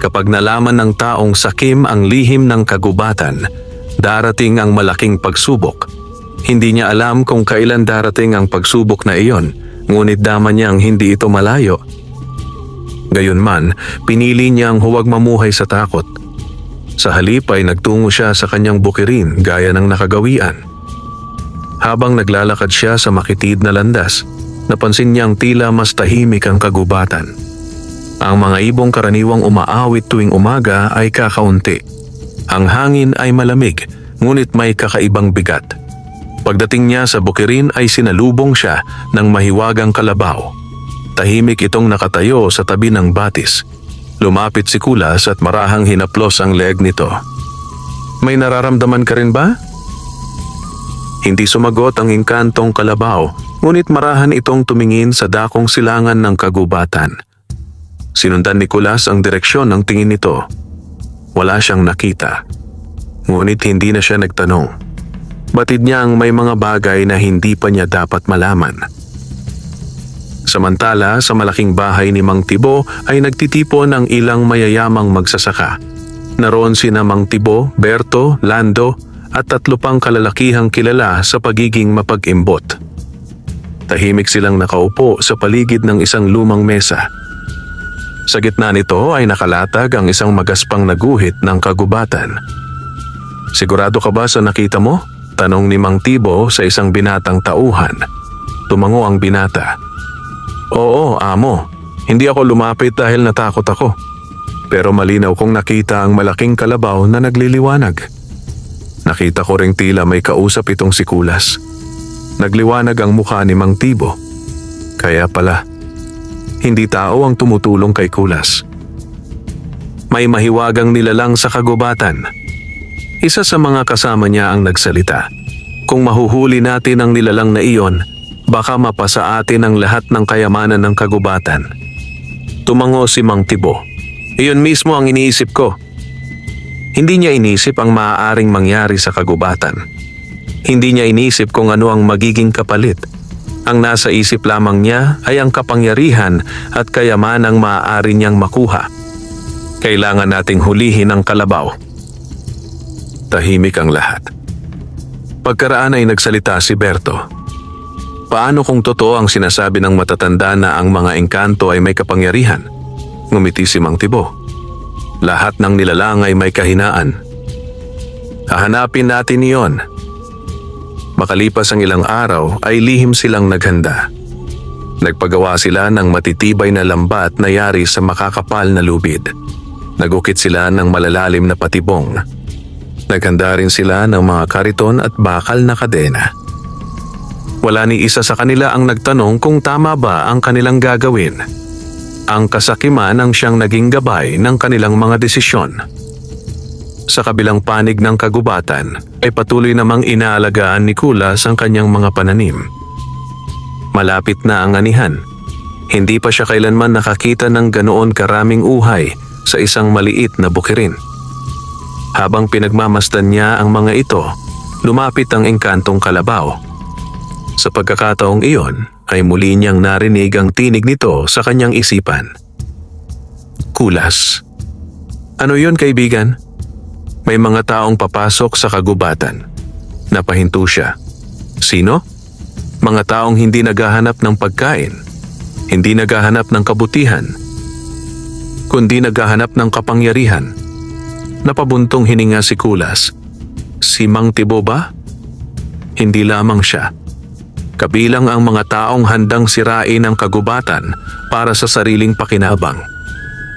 Kapag nalaman ng taong sakim ang lihim ng kagubatan, darating ang malaking pagsubok. Hindi niya alam kung kailan darating ang pagsubok na iyon, ngunit daman niyang hindi ito malayo. Gayunman, pinili niyang huwag mamuhay sa takot. Sa halip ay nagtungo siya sa kanyang bukirin gaya ng nakagawian. Habang naglalakad siya sa makitid na landas, napansin niyang tila mas tahimik ang kagubatan. Ang mga ibong karaniwang umaawit tuwing umaga ay kakaunti. Ang hangin ay malamig, ngunit may kakaibang bigat. Pagdating niya sa bukirin ay sinalubong siya ng mahiwagang kalabaw. Tahimik itong nakatayo sa tabi ng batis. Lumapit si Kulas at marahang hinaplos ang leeg nito. May nararamdaman ka rin ba? Hindi sumagot ang engkantong kalabaw, ngunit marahan itong tumingin sa dakong silangan ng kagubatan. Sinundan ni Kulas ang direksyon ng tingin nito. Wala siyang nakita. Ngunit hindi na siya nagtanong. Batid niyang may mga bagay na hindi pa niya dapat malaman. Samantala, sa malaking bahay ni Mang Tibo ay nagtitipon ang ilang mayayamang magsasaka. Naroon sina Mang Tibo, Berto, Lando at 3 pang kalalakihang kilala sa pagiging mapag-imbot. Tahimik silang nakaupo sa paligid ng isang lumang mesa. Sa gitna nito ay nakalatag ang isang magaspang na guhit ng kagubatan. Sigurado ka ba sa nakita mo? Tanong ni Mang Tibo sa isang binatang tauhan. Tumango ang binata. Oo, amo. Hindi ako lumapit dahil natakot ako. Pero malinaw kong nakita ang malaking kalabaw na nagliliwanag. Nakita ko ring tila may kausap itong si Kulas. Nagliwanag ang mukha ni Mang Tibo. Kaya pala, hindi tao ang tumutulong kay Kulas. May mahiwagang nilalang sa kagubatan. Isa sa mga kasama niya ang nagsalita. Kung mahuhuli natin ang nilalang na iyon, baka mapasa atin ang lahat ng kayamanan ng kagubatan. Tumango si Mang Tibo. Iyon mismo ang iniisip ko. Hindi niya inisip ang maaaring mangyari sa kagubatan. Hindi niya inisip kung ano ang magiging kapalit. Ang nasa isip lamang niya ay ang kapangyarihan at kayamanang maaari niyang makuha. Kailangan nating hulihin ang kalabaw. Tahimik ang lahat. Pagkaraan ay nagsalita si Berto. Paano kung totoo ang sinasabi ng matatanda na ang mga engkanto ay may kapangyarihan? Ngumiti si Mang Tibo. Lahat ng nilalang ay may kahinaan. Hahanapin natin iyon. Makalipas ang ilang araw ay lihim silang naghanda. Nagpagawa sila ng matitibay na lambat na yari sa makakapal na lubid. Nagukit sila ng malalalim na patibong. Naghanda rin sila ng mga kariton at bakal na kadena. Wala ni isa sa kanila ang nagtanong kung tama ba ang kanilang gagawin. Ang kasakiman ang siyang naging gabay ng kanilang mga desisyon. Sa kabilang panig ng kagubatan ay patuloy namang inaalagaan ni Kulas ang kanyang mga pananim. Malapit na ang anihan. Hindi pa siya kailanman nakakita ng ganoon karaming uhay sa isang maliit na bukirin. Habang pinagmamasdan niya ang mga ito, lumapit ang engkantong kalabaw. Sa pagkakataong iyon ay muli niyang narinig ang tinig nito sa kanyang isipan. Kulas. Ano yun, kaibigan? May mga taong papasok sa kagubatan. Napahinto siya. Sino? Mga taong hindi naghahanap ng pagkain, hindi naghahanap ng kabutihan, kundi naghahanap ng kapangyarihan. Napabuntong hininga si Kulas. Si Mang Tibo ba? Hindi lamang siya. Kabilang ang mga taong handang sirain ang kagubatan para sa sariling pakinabang.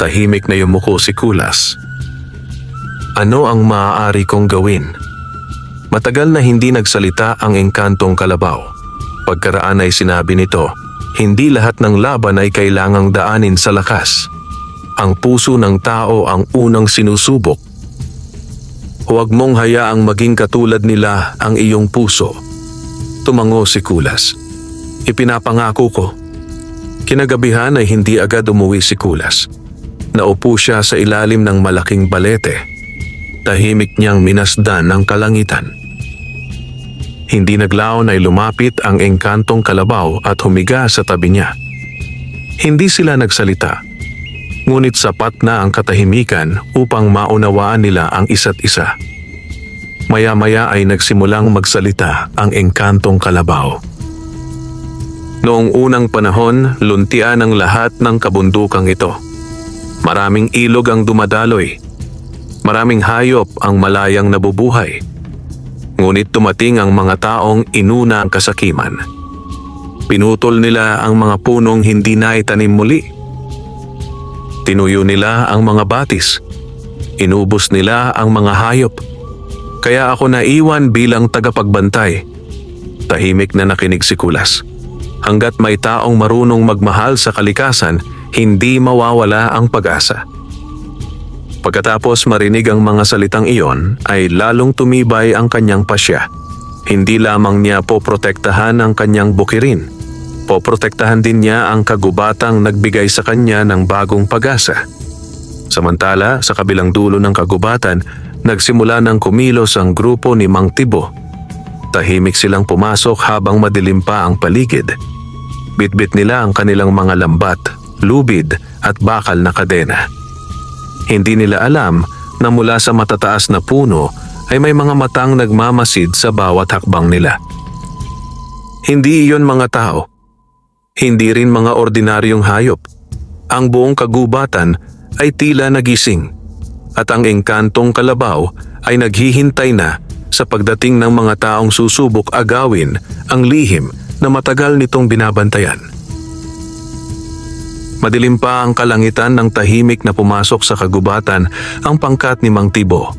Tahimik na yumuko si Kulas. Ano ang maaari kong gawin? Matagal na hindi nagsalita ang engkantong kalabaw. Pagkaraan ay sinabi nito, hindi lahat ng laban ay kailangang daanin sa lakas. Ang puso ng tao ang unang sinusubok. Huwag mong hayaang maging katulad nila ang iyong puso. Tumango si Kulas. Ipinapangako ko. Kinagabihan ay hindi agad umuwi si Kulas. Naupo siya sa ilalim ng malaking balete. Tahimik niyang minasdan ang kalangitan. Hindi naglaon ay lumapit ang engkantong kalabaw at humiga sa tabi niya. Hindi sila nagsalita. Ngunit sapat na ang katahimikan upang maunawaan nila ang isa't isa. Maya-maya ay nagsimulang magsalita ang engkantong kalabaw. Noong unang panahon, luntian ang lahat ng kabundukang ito. Maraming ilog ang dumadaloy. Maraming hayop ang malayang nabubuhay. Ngunit dumating ang mga taong inuna ang kasakiman. Pinutol nila ang mga punong hindi naitanim muli. Tinuyo nila ang mga batis. Inubos nila ang mga hayop. Kaya ako naiwan bilang tagapagbantay. Tahimik na nakinig si Kulas. Hanggat may taong marunong magmahal sa kalikasan, hindi mawawala ang pag-asa. Pagkatapos marinig ang mga salitang iyon, ay lalong tumibay ang kanyang pasya. Hindi lamang niya poprotektahan ang kanyang bukirin. Poprotektahan din niya ang kagubatang nagbigay sa kanya ng bagong pag-asa. Samantala, sa kabilang dulo ng kagubatan, nagsimula ng kumilos ang grupo ni Mang Tibo. Tahimik silang pumasok habang madilim pa ang paligid. Bitbit nila ang kanilang mga lambat, lubid at bakal na kadena. Hindi nila alam na mula sa matataas na puno ay may mga matang nagmamasid sa bawat hakbang nila. Hindi iyon mga tao. Hindi rin mga ordinaryong hayop. Ang buong kagubatan ay tila nagising at ang engkantong kalabaw ay naghihintay na sa pagdating ng mga taong susubok agawin ang lihim na matagal nitong binabantayan. Madilim pa ang kalangitan ng tahimik na pumasok sa kagubatan ang pangkat ni Mang Tibo.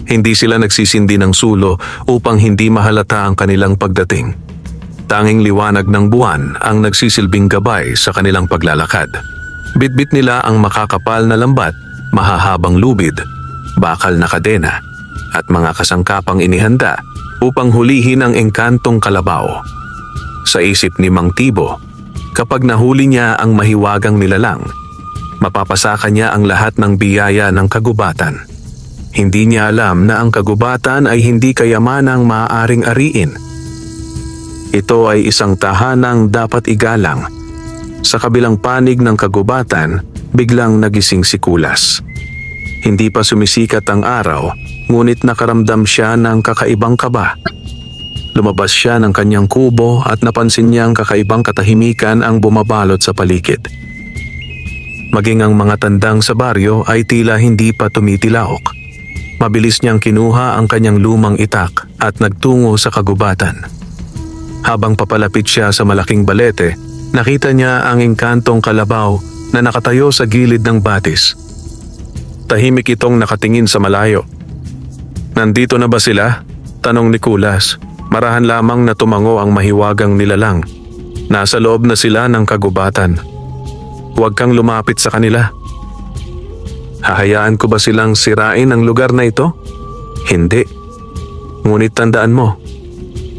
Hindi sila nagsisindi ng sulo upang hindi mahalata ang kanilang pagdating. Tanging liwanag ng buwan ang nagsisilbing gabay sa kanilang paglalakad. Bitbit nila ang makakapal na lambat, mahahabang lubid, bakal na kadena, at mga kasangkapang inihanda upang hulihin ang engkantong kalabaw. Sa isip ni Mang Tibo, kapag nahuli niya ang mahiwagang nilalang, mapapasaka niya ang lahat ng biyaya ng kagubatan. Hindi niya alam na ang kagubatan ay hindi kayamanang maaaring ariin. Ito ay isang tahanang dapat igalang. Sa kabilang panig ng kagubatan biglang nagising si Kulas. Hindi pa sumisikat ang araw, ngunit nakaramdam siya ng kakaibang kaba. Lumabas siya ng kanyang kubo at napansin niyang kakaibang katahimikan ang bumabalot sa paligid. Maging ang mga tandang sa baryo ay tila hindi pa tumitilaok. Mabilis niyang kinuha ang kanyang lumang itak at nagtungo sa kagubatan. Habang papalapit siya sa malaking balete, nakita niya ang engkantong kalabaw na nakatayo sa gilid ng batis. Tahimik itong nakatingin sa malayo. "Nandito na ba sila?" tanong ni Kulas. Marahan lamang na tumango ang mahiwagang nilalang. "Nasa loob na sila ng kagubatan. Huwag kang lumapit sa kanila." "Hahayaan ko ba silang sirain ang lugar na ito?" "Hindi. Ngunit tandaan mo,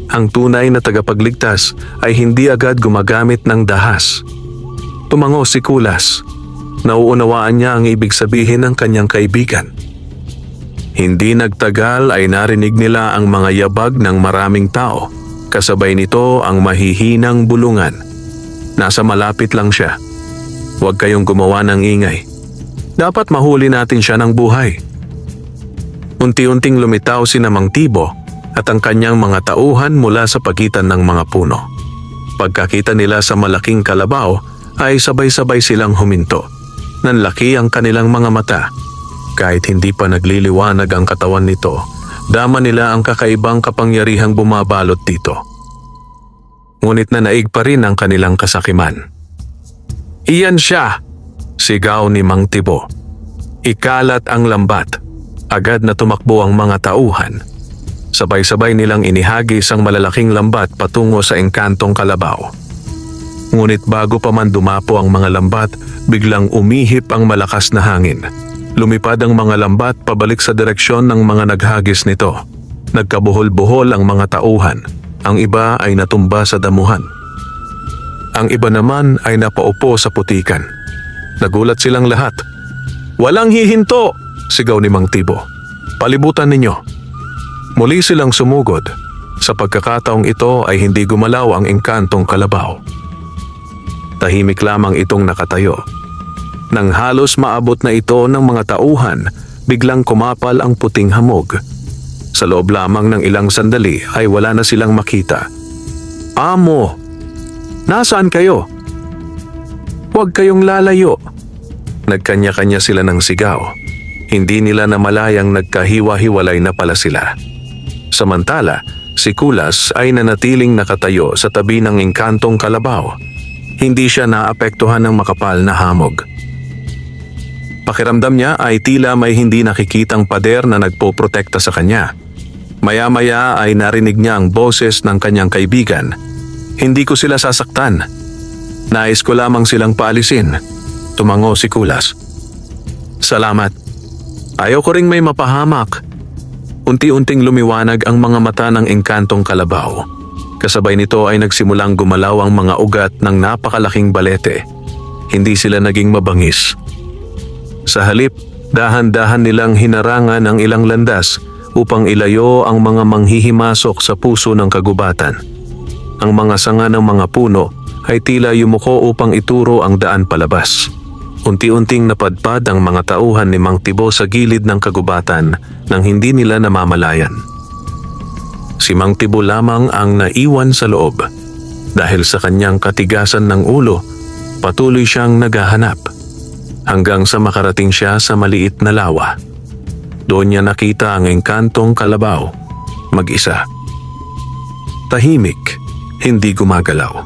ang tunay na tagapagligtas ay hindi agad gumagamit ng dahas." Tumango si Kulas. Nauunawaan niya ang ibig sabihin ng kanyang kaibigan. Hindi nagtagal ay narinig nila ang mga yabag ng maraming tao. Kasabay nito ang mahihinang bulungan. Nasa malapit lang siya. "Huwag kayong gumawa ng ingay. Dapat mahuli natin siya ng buhay." Unti-unting lumitaw si Mang Tibo at ang kanyang mga tauhan mula sa pagitan ng mga puno. Pagkakita nila sa malaking kalabaw ay sabay-sabay silang huminto. Nanlaki ang kanilang mga mata. Kahit hindi pa nagliliwanag ang katawan nito, dama nila ang kakaibang kapangyarihang bumabalot dito. Ngunit nanaig pa rin ang kanilang kasakiman. "Iyan siya!" sigaw ni Mang Tibo. Ikalat ang lambat. Agad na tumakbo ang mga tauhan. Sabay-sabay nilang inihagis ang malalaking lambat patungo sa engkantong kalabaw. Ngunit bago pa man dumapo ang mga lambat, biglang umihip ang malakas na hangin. Lumipad ang mga lambat pabalik sa direksyon ng mga naghagis nito. Nagkabuhol-buhol ang mga tauhan. Ang iba ay natumba sa damuhan. Ang iba naman ay napaupo sa putikan. Nagulat silang lahat. "Walang hihinto!" sigaw ni Mang Tibo. "Palibutan ninyo." Muli silang sumugod. Sa pagkakataong ito ay hindi gumalaw ang engkantong kalabaw. Tahimik lamang itong nakatayo. Nang halos maabot na ito ng mga tauhan, biglang kumapal ang puting hamog. Sa loob lamang ng ilang sandali ay wala na silang makita. "Amo! Nasaan kayo? Huwag kayong lalayo!" Nagkanya-kanya sila ng sigaw. Hindi nila namalayang nagkahiwa-hiwalay na pala sila. Samantala, si Kulas ay nanatiling nakatayo sa tabi ng engkantong kalabaw. Hindi siya naapektuhan ng makapal na hamog. Pakiramdam niya ay tila may hindi nakikitang pader na nagpoprotekta sa kanya. Maya-maya ay narinig niya ang boses ng kanyang kaibigan. "Hindi ko sila sasaktan. Nais ko lamang silang paalisin." Tumango si Kulas. "Salamat. Ayaw ko ring may mapahamak." Unti-unting lumiwanag ang mga mata ng engkantong kalabaw. Kasabay nito ay nagsimulang gumalaw ang mga ugat ng napakalaking balete. Hindi sila naging mabangis. Sa halip, dahan-dahan nilang hinarangan ang ilang landas upang ilayo ang mga manghihimasok sa puso ng kagubatan. Ang mga sanga ng mga puno ay tila yumuko upang ituro ang daan palabas. Unti-unting napadpad ang mga tauhan ni Mang Tibo sa gilid ng kagubatan nang hindi nila namamalayan. Si Mang Tibo lamang ang naiwan sa loob. Dahil sa kanyang katigasan ng ulo, patuloy siyang naghahanap. Hanggang sa makarating siya sa maliit na lawa. Doon niya nakita ang engkantong kalabaw, mag-isa. Tahimik, hindi gumagalaw.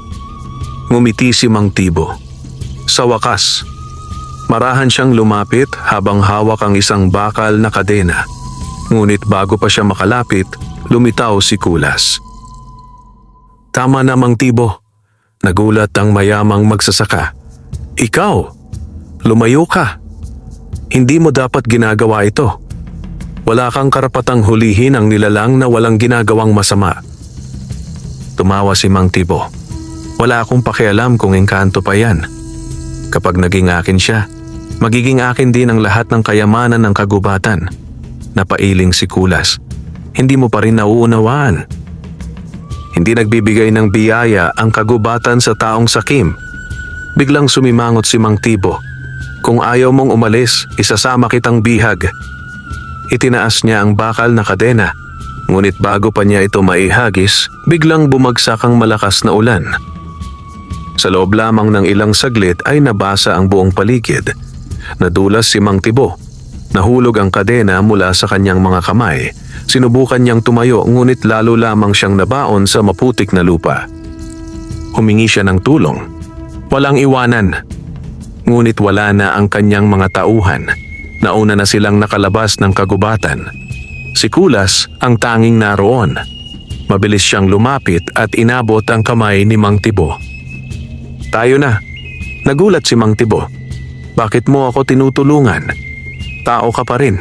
Ngumiti si Mang Tibo. Sa wakas, marahan siyang lumapit habang hawak ang isang bakal na kadena. Ngunit bago pa siya makalapit, lumitaw si Kulas. "Tama na, Mang Tibo," nagulat ang mayamang magsasaka. "Ikaw, lumayo ka. Hindi mo dapat ginagawa ito. Wala kang karapatang hulihin ang nilalang na walang ginagawang masama." Tumawa si Mang Tibo. "Wala akong pakialam kung engkanto pa yan. Kapag naging akin siya, magiging akin din ang lahat ng kayamanan ng kagubatan." Napailing si Kulas. "Hindi mo pa rin nauunawaan. Hindi nagbibigay ng biyaya ang kagubatan sa taong sakim." Biglang sumimangot si Mang Tibo. Kung ayaw mong umalis, isasama kitang bihag. Itinaas niya ang bakal na kadena, ngunit bago pa niya ito maihagis, biglang bumagsak ang malakas na ulan. Sa loob lamang ng ilang saglit ay nabasa ang buong paligid. Nadulas si Mang Tibo. Nahulog ang kadena mula sa kanyang mga kamay. Sinubukan niyang tumayo ngunit lalo lamang siyang nabaon sa maputik na lupa. Humingi siya ng tulong. Walang iwanan. Ngunit wala na ang kanyang mga tauhan. Nauna na silang nakalabas ng kagubatan. Si Kulas ang tanging naroon. Mabilis siyang lumapit at inabot ang kamay ni Mang Tibo. Tayo na. Nagulat si Mang Tibo. Bakit mo ako tinutulungan? Tao ka pa rin.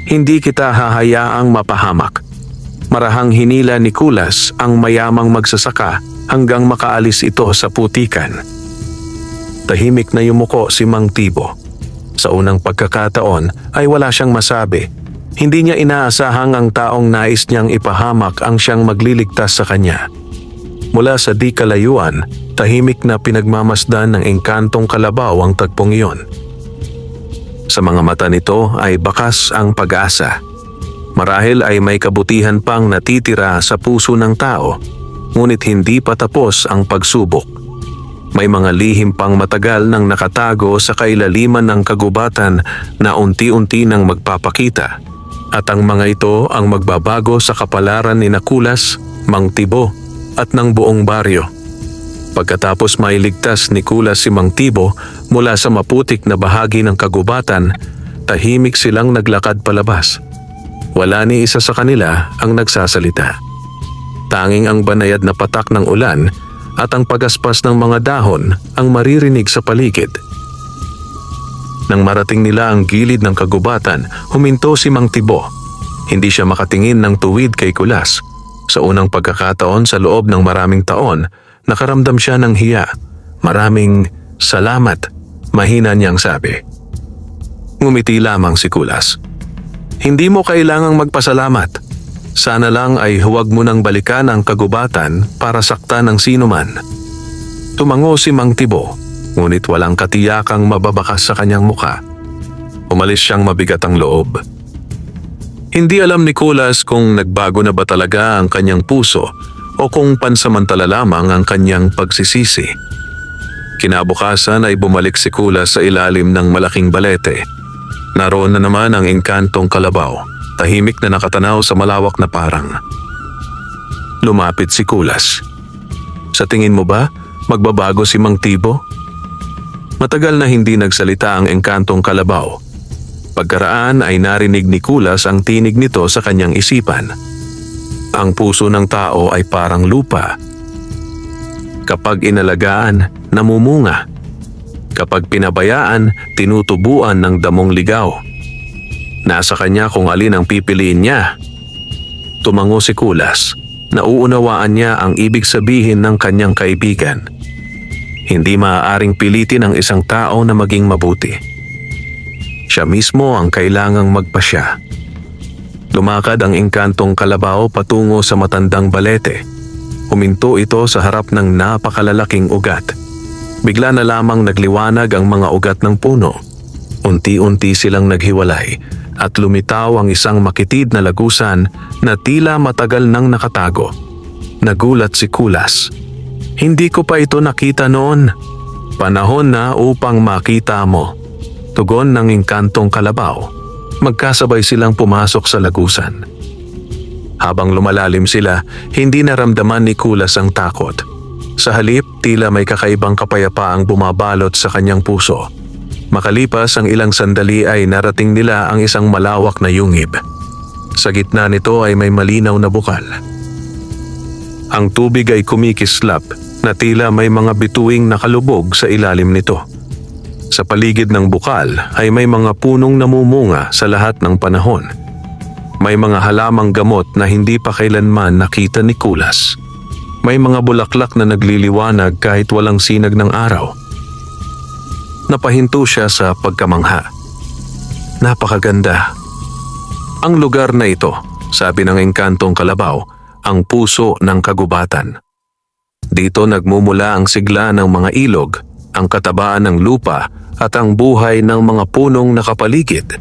Hindi kita hahayaang mapahamak. Marahang hinila ni Kulas ang mayamang magsasaka hanggang makaalis ito sa putikan. Tahimik na yumuko si Mang Tibo. Sa unang pagkakataon ay wala siyang masabi. Hindi niya inaasahang ang taong nais niyang ipahamak ang siyang magliligtas sa kanya. Mula sa di kalayuan, tahimik na pinagmamasdan ng engkantong kalabaw ang tagpong iyon. Sa mga mata nito ay bakas ang pag-asa. Marahil ay may kabutihan pang natitira sa puso ng tao, ngunit hindi pa tapos ang pagsubok. May mga lihim pang matagal nang nakatago sa kailaliman ng kagubatan na unti-unti nang magpapakita. At ang mga ito ang magbabago sa kapalaran ni Kulas, Mang Tibo at ng buong baryo. Pagkatapos mailigtas ni Kulas si Mang Tibo mula sa maputik na bahagi ng kagubatan, tahimik silang naglakad palabas. Wala ni isa sa kanila ang nagsasalita. Tanging ang banayad na patak ng ulan at ang pagaspas ng mga dahon ang maririnig sa paligid. Nang marating nila ang gilid ng kagubatan, huminto si Mang Tibo. Hindi siya makatingin ng tuwid kay Kulas. Sa unang pagkakataon sa loob ng maraming taon, nakaramdam siya ng hiya. Maraming salamat, mahina niyang sabi. Ngumiti lamang si Kulas. Hindi mo kailangang magpasalamat. Sana lang ay huwag mo nang balikan ang kagubatan para saktan ng sino man. Tumango si Mang Tibo, ngunit walang katiyakang mababakas sa kanyang muka. Umalis siyang mabigat ang loob. Hindi alam ni Kulas kung nagbago na ba talaga ang kanyang puso o kung pansamantala lamang ang kanyang pagsisisi. Kinabukasan ay bumalik si Kulas sa ilalim ng malaking balete. Naroon na naman ang engkantong kalabaw, tahimik na nakatanaw sa malawak na parang. Lumapit si Kulas. Sa tingin mo ba, magbabago si Mang Tibo? Matagal na hindi nagsalita ang engkantong kalabaw. Pagkaraan ay narinig ni Kulas ang tinig nito sa kanyang isipan. Ang puso ng tao ay parang lupa. Kapag inalagaan, namumunga. Kapag pinabayaan, tinutubuan ng damong ligaw. Nasa kanya kung alin ang pipiliin niya. Tumango si Kulas. Nauunawaan niya ang ibig sabihin ng kanyang kaibigan. Hindi maaaring pilitin ang isang tao na maging mabuti. Siya mismo ang kailangang magpasya. Lumakad ang engkantong kalabaw patungo sa matandang balete. Huminto ito sa harap ng napakalalaking ugat. Bigla na lamang nagliwanag ang mga ugat ng puno. Unti-unti silang naghiwalay at lumitaw ang isang makitid na lagusan na tila matagal nang nakatago. Nagulat si Kulas. Hindi ko pa ito nakita noon. Panahon na upang makita mo. Tugon ng engkantong kalabaw. Magkasabay silang pumasok sa lagusan. Habang lumalalim sila, hindi naramdaman ni Kulas ang takot. Sa halip, tila may kakaibang kapayapaang bumabalot sa kanyang puso. Makalipas ang ilang sandali ay narating nila ang isang malawak na yungib. Sa gitna nito ay may malinaw na bukal. Ang tubig ay kumikislap na tila may mga bituing nakalubog sa ilalim nito. Sa paligid ng bukal ay may mga punong namumunga sa lahat ng panahon. May mga halamang gamot na hindi pa kailanman nakita ni Kulas. May mga bulaklak na nagliliwanag kahit walang sinag ng araw. Napahinto siya sa pagkamangha. Napakaganda. Ang lugar na ito, sabi ng engkantong kalabaw, ang puso ng kagubatan. Dito nagmumula ang sigla ng mga ilog, ang katabaan ng lupa at ang buhay ng mga punong nakapaligid.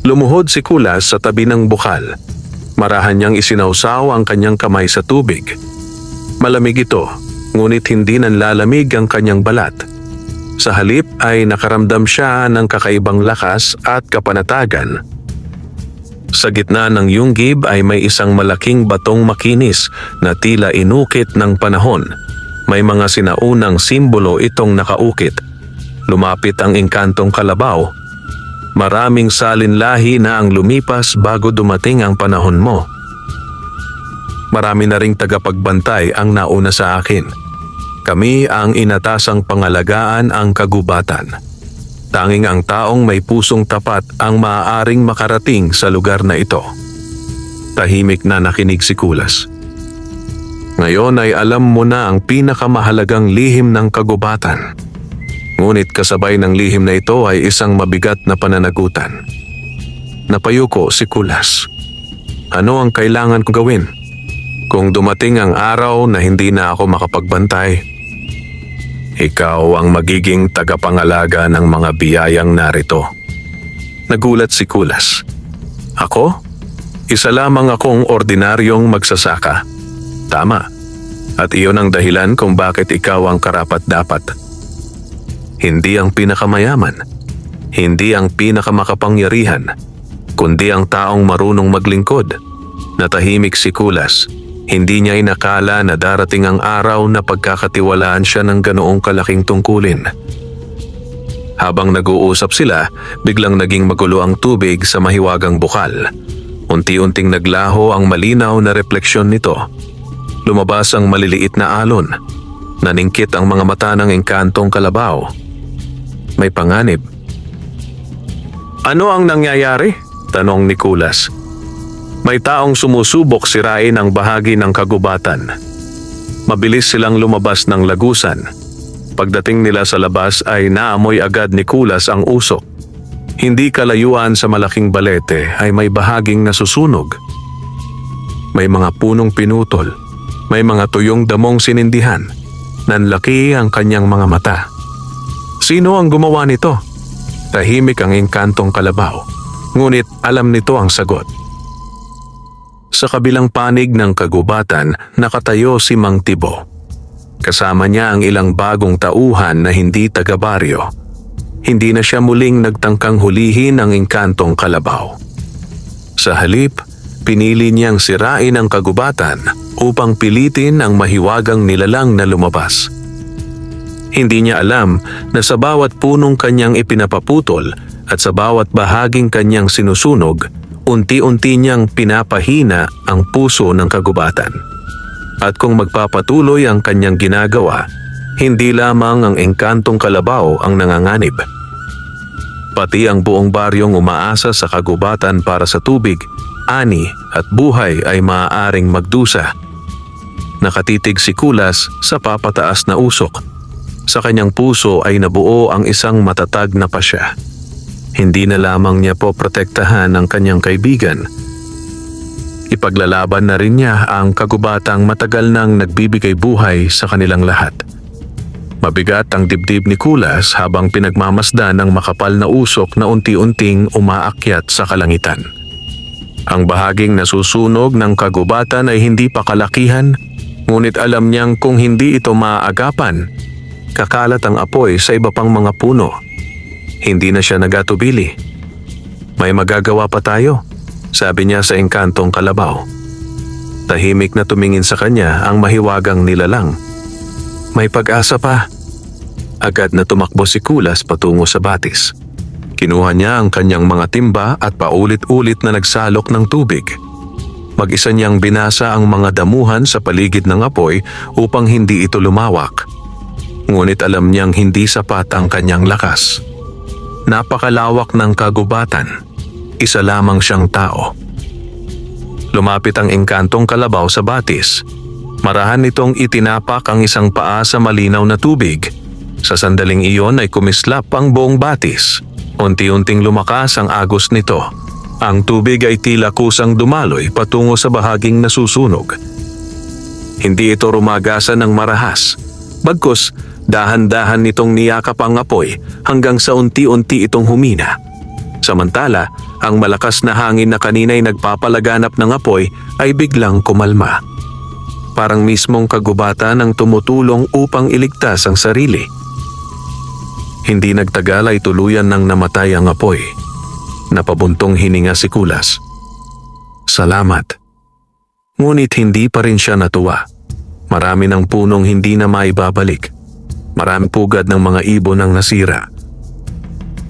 Lumuhod si Kulas sa tabi ng bukal. Marahan niyang isinawsaw ang kanyang kamay sa tubig. Malamig ito, ngunit hindi nanlalamig ang kanyang balat. Sa halip ay nakaramdam siya ng kakaibang lakas at kapanatagan. Sa gitna ng yunggib ay may isang malaking batong makinis na tila inukit ng panahon. May mga sinaunang simbolo itong nakaukit. Lumapit ang engkantong kalabaw. Maraming salinlahi na ang lumipas bago dumating ang panahon mo. Marami na ring tagapagbantay ang nauna sa akin. Kami ang inatasang pangalagaan ang kagubatan. Tanging ang taong may pusong tapat ang maaaring makarating sa lugar na ito. Tahimik na nakinig si Kulas. Ngayon ay alam mo na ang pinakamahalagang lihim ng kagubatan. Ngunit kasabay ng lihim na ito ay isang mabigat na pananagutan. Napayuko si Kulas. Ano ang kailangan kong gawin? Kung dumating ang araw na hindi na ako makapagbantay, ikaw ang magiging tagapangalaga ng mga biyayang narito. Nagulat si Kulas. Ako? Isa lamang akong ordinaryong magsasaka. Tama. At iyon ang dahilan kung bakit ikaw ang karapat-dapat. Hindi ang pinakamayaman, hindi ang pinakamakapangyarihan, kundi ang taong marunong maglingkod. Natahimik si Kulas. Hindi niya inakala na darating ang araw na pagkakatiwalaan siya ng ganoong kalaking tungkulin. Habang nag-uusap sila, biglang naging magulo ang tubig sa mahiwagang bukal. Unti-unting naglaho ang malinaw na refleksyon nito. Lumabas ang maliliit na alon. Naningkit ang mga mata ng engkantong kalabaw. May panganib. Ano ang nangyayari? Tanong ni Kulas. May taong sumusubok sirain ang bahagi ng kagubatan. Mabilis silang lumabas ng lagusan. Pagdating nila sa labas ay naamoy agad ni Kulas ang usok. Hindi kalayuan sa malaking balete ay may bahaging nasusunog. May mga punong pinutol. May mga tuyong damong sinindihan. Nanlaki ang kanyang mga mata. Sino ang gumawa nito? Tahimik ang engkantong kalabaw. Ngunit alam nito ang sagot. Sa kabilang panig ng kagubatan, nakatayo si Mang Tibo. Kasama niya ang ilang bagong tauhan na hindi taga-baryo. Hindi na siya muling nagtangkang hulihin ang engkantong kalabaw. Sa halip, pinili niyang sirain ang kagubatan upang pilitin ang mahiwagang nilalang na lumabas. Hindi niya alam na sa bawat punong kanyang ipinapaputol at sa bawat bahaging kanyang sinusunog, unti-unti niyang pinapahina ang puso ng kagubatan. At kung magpapatuloy ang kanyang ginagawa, hindi lamang ang engkantong kalabaw ang nanganganib. Pati ang buong baryong umaasa sa kagubatan para sa tubig, ani at buhay ay maaaring magdusa. Nakatitig si Kulas sa papataas na usok. Sa kanyang puso ay nabuo ang isang matatag na pasya. Hindi na lamang niya po protektahan ang kanyang kaibigan. Ipaglalaban na rin niya ang kagubatang matagal nang nagbibigay buhay sa kanilang lahat. Mabigat ang dibdib ni Kulas habang pinagmamasdan ng makapal na usok na unti-unting umaakyat sa kalangitan. Ang bahaging nasusunog ng kagubatan ay hindi pa kalakihan, ngunit alam niyang kung hindi ito maaagapan, kakalat ang apoy sa iba pang mga puno. Hindi na siya nagatubili. May magagawa pa tayo, sabi niya sa engkantong kalabaw. Tahimik na tumingin sa kanya ang mahiwagang nilalang. May pag-asa pa. Agad na tumakbo si Kulas patungo sa batis. Kinuha niya ang kanyang mga timba at paulit-ulit na nagsalok ng tubig. Mag-isa niyang binasa ang mga damuhan sa paligid ng apoy upang hindi ito lumawak. Ngunit alam niyang hindi sapat ang kanyang lakas. Napakalawak ng kagubatan. Isa lamang siyang tao. Lumapit ang engkantong kalabaw sa batis. Marahan nitong itinapak ang isang paa sa malinaw na tubig. Sa sandaling iyon ay kumislap ang buong batis. Unti-unting lumakas ang agos nito. Ang tubig ay tila kusang dumaloy patungo sa bahaging nasusunog. Hindi ito rumagasan ng marahas. Bagkus, Dahan-dahan nitong niyakap ang apoy hanggang sa unti-unti itong humina. Samantala, ang malakas na hangin na kanina'y nagpapalaganap ng apoy ay biglang kumalma. Parang mismong kagubatan ang tumutulong upang iligtas ang sarili. Hindi nagtagal ay tuluyan nang namatay ang apoy. Napabuntong hininga si Kulas. Salamat. Ngunit hindi pa rin siya natuwa. Marami ng punong hindi na maibabalik. Maraming pugad ng mga ibon ang nasira.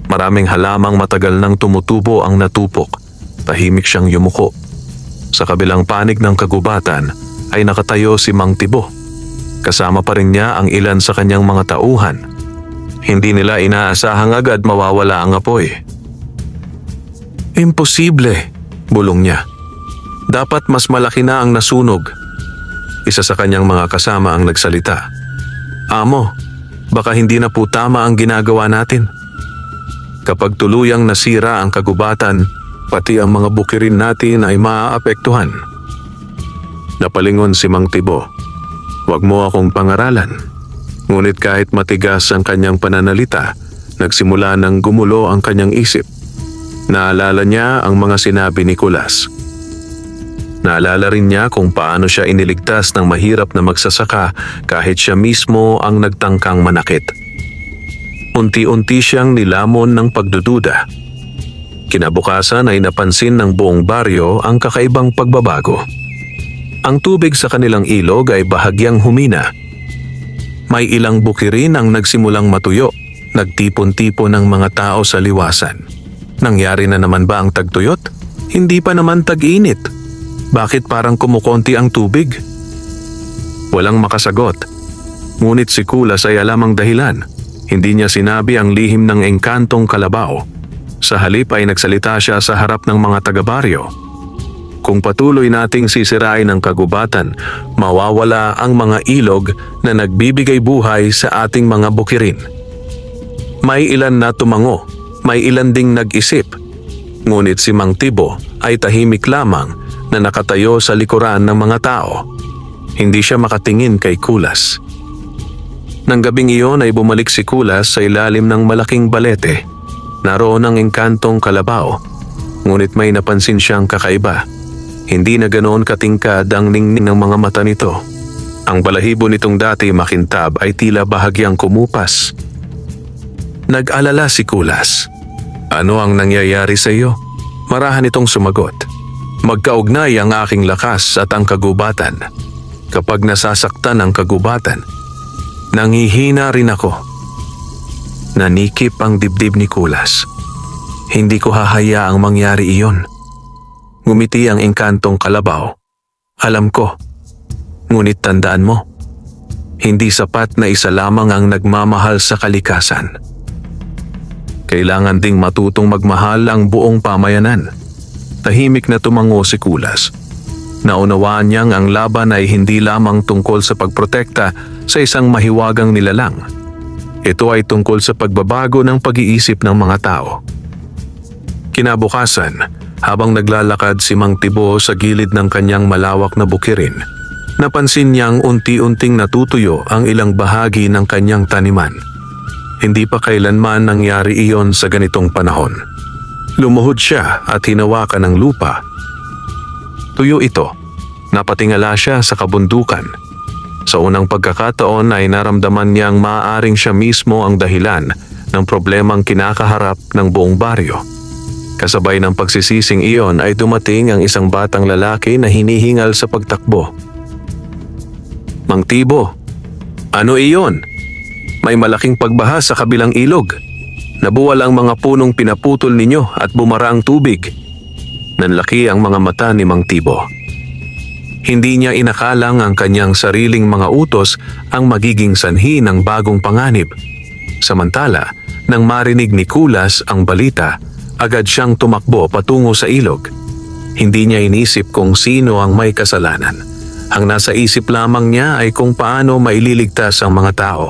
Maraming halamang matagal nang tumutubo ang natupok. Tahimik siyang yumuko. Sa kabilang panig ng kagubatan ay nakatayo si Mang Tibo. Kasama pa rin niya ang ilan sa kanyang mga tauhan. Hindi nila inaasahang agad mawawala ang apoy. Imposible, bulong niya. Dapat mas malaki na ang nasunog. Isa sa kanyang mga kasama ang nagsalita. Amo, baka hindi na po tama ang ginagawa natin. Kapag tuluyang nasira ang kagubatan, pati ang mga bukirin natin ay maaapektuhan. Napalingon si Mang Tibo. Huwag mo akong pangaralan. Ngunit kahit matigas ang kanyang pananalita, nagsimula ng gumulo ang kanyang isip. Naalala niya ang mga sinabi ni Kulas. Naalala rin niya kung paano siya iniligtas ng mahirap na magsasaka kahit siya mismo ang nagtangkang manakit. Unti-unti siyang nilamon ng pagdududa. Kinabukasan ay napansin ng buong baryo ang kakaibang pagbabago. Ang tubig sa kanilang ilog ay bahagyang humina. May ilang bukirin ang nagsimulang matuyo, nagtipon-tipon ng mga tao sa liwasan. Nangyari na naman ba ang tagtuyot? Hindi pa naman tag-init. Bakit parang kumukonti ang tubig? Walang makasagot. Ngunit si Kulas ay alam ang dahilan. Hindi niya sinabi ang lihim ng engkantong kalabaw. Sa halip ay nagsalita siya sa harap ng mga taga-baryo. Kung patuloy nating sisirain ang kagubatan, mawawala ang mga ilog na nagbibigay buhay sa ating mga bukirin. May ilan na tumango, may ilan ding nag-isip. Ngunit si Mang Tibo ay tahimik lamang na nakatayo sa likuran ng mga tao. Hindi siya makatingin kay Kulas. Nang gabing iyon ay bumalik si Kulas sa ilalim ng malaking balete. Naroon ang engkantong kalabaw, ngunit may napansin siyang kakaiba. Hindi na ganoon katingkad ang ningning ng mga mata nito. Ang balahibo nitong dati makintab ay tila bahagyang kumupas. Nag-alala si Kulas. Ano ang nangyayari sa iyo? Marahan itong sumagot. Magkaugnay ang aking lakas at ang kagubatan. Kapag nasasaktan ang kagubatan, nanghihina rin ako. Nanikip ang dibdib ni Kulas. Hindi ko hahayaang mangyari iyon. Ngumiti ang engkantong kalabaw. Alam ko. Ngunit tandaan mo, hindi sapat na isa lamang ang nagmamahal sa kalikasan. Kailangan ding matutong magmahal ang buong pamayanan. Tahimik na tumango si Kulas. Naunawaan niyang ang laban ay hindi lamang tungkol sa pagprotekta sa isang mahiwagang nilalang. Ito ay tungkol sa pagbabago ng pag-iisip ng mga tao. Kinabukasan, habang naglalakad si Mang Tibo sa gilid ng kanyang malawak na bukirin, napansin niyang unti-unting natutuyo ang ilang bahagi ng kanyang taniman. Hindi pa kailanman nangyari iyon sa ganitong panahon. Lumuhod siya at hinawakan ng lupa. Tuyo ito. Napatingala siya sa kabundukan. Sa unang pagkakataon ay naramdaman niyang maaaring siya mismo ang dahilan ng problemang kinakaharap ng buong baryo. Kasabay ng pagsisising iyon ay dumating ang isang batang lalaki na hinihingal sa pagtakbo. Mang Tibo, ano iyon? May malaking pagbaha sa kabilang ilog. Nabuwal ang mga punong pinaputol ninyo at bumara ang tubig. Nanlaki ang mga mata ni Mang Tibo. Hindi niya inakalang ang kanyang sariling mga utos ang magiging sanhi ng bagong panganib. Samantala, nang marinig ni Kulas ang balita, agad siyang tumakbo patungo sa ilog. Hindi niya inisip kung sino ang may kasalanan. Ang nasa isip lamang niya ay kung paano maililigtas ang mga tao.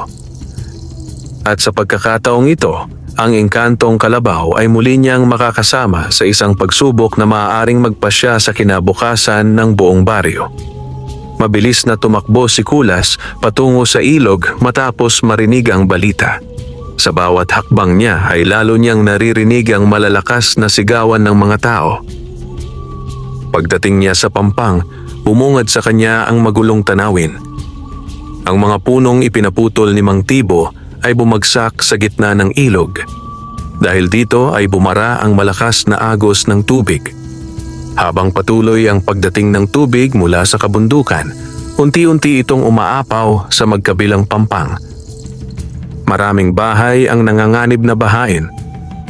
At sa pagkakataong ito, ang engkantong kalabaw ay muli niyang makakasama sa isang pagsubok na maaaring magpasya sa kinabukasan ng buong baryo. Mabilis na tumakbo si Kulas patungo sa ilog matapos marinig ang balita. Sa bawat hakbang niya ay lalo niyang naririnig ang malalakas na sigawan ng mga tao. Pagdating niya sa pampang, bumungad sa kanya ang magulong tanawin. Ang mga punong ipinaputol ni Mang Tibo ay bumagsak sa gitna ng ilog. Dahil dito ay bumara ang malakas na agos ng tubig. Habang patuloy ang pagdating ng tubig mula sa kabundukan, unti-unti itong umaapaw sa magkabilang pampang. Maraming bahay ang nanganganib na bahain.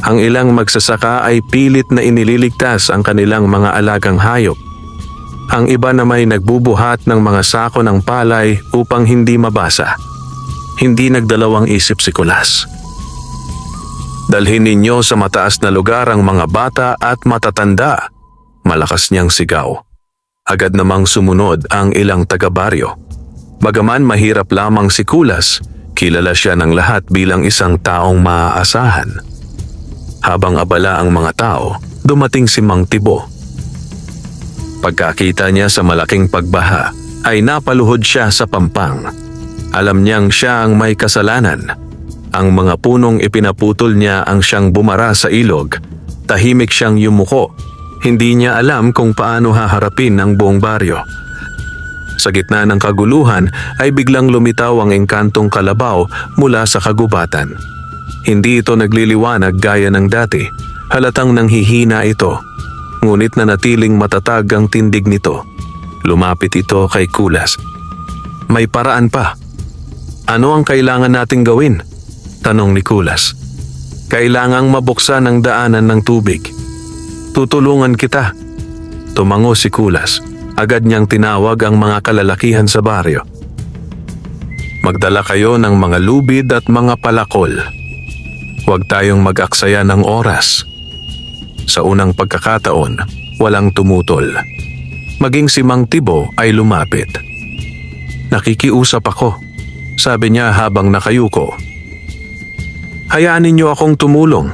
Ang ilang magsasaka ay pilit na inililigtas ang kanilang mga alagang hayop. Ang iba na may nagbubuhat ng mga sako ng palay upang hindi mabasa. Hindi nagdalawang isip si Kulas. Dalhin ninyo sa mataas na lugar ang mga bata at matatanda. Malakas niyang sigaw. Agad namang sumunod ang ilang taga-baryo. Bagaman mahirap lamang si Kulas, kilala siya ng lahat bilang isang taong maaasahan. Habang abala ang mga tao, dumating si Mang Tibo. Pagkakita niya sa malaking pagbaha, ay napaluhod siya sa pampang. Alam niyang siya ang may kasalanan. Ang mga punong ipinaputol niya ang siyang bumara sa ilog. Tahimik siyang yumuko. Hindi niya alam kung paano haharapin ang buong baryo. Sa gitna ng kaguluhan ay biglang lumitaw ang engkantong kalabaw mula sa kagubatan. Hindi ito nagliliwanag gaya ng dati. Halatang nanghihina ito. Ngunit nanatiling matatag ang tindig nito. Lumapit ito kay Kulas. May paraan pa. Ano ang kailangan nating gawin? Tanong ni Kulas. Kailangang mabuksan ang daanan ng tubig. Tutulungan kita. Tumango si Kulas. Agad niyang tinawag ang mga kalalakihan sa baryo. Magdala kayo ng mga lubid at mga palakol. Huwag tayong mag-aksaya ng oras. Sa unang pagkakataon, walang tumutol. Maging si Mang Tibo ay lumapit. Nakikiusap ako, sabi niya habang nakayuko. Hayaan ninyo akong tumulong.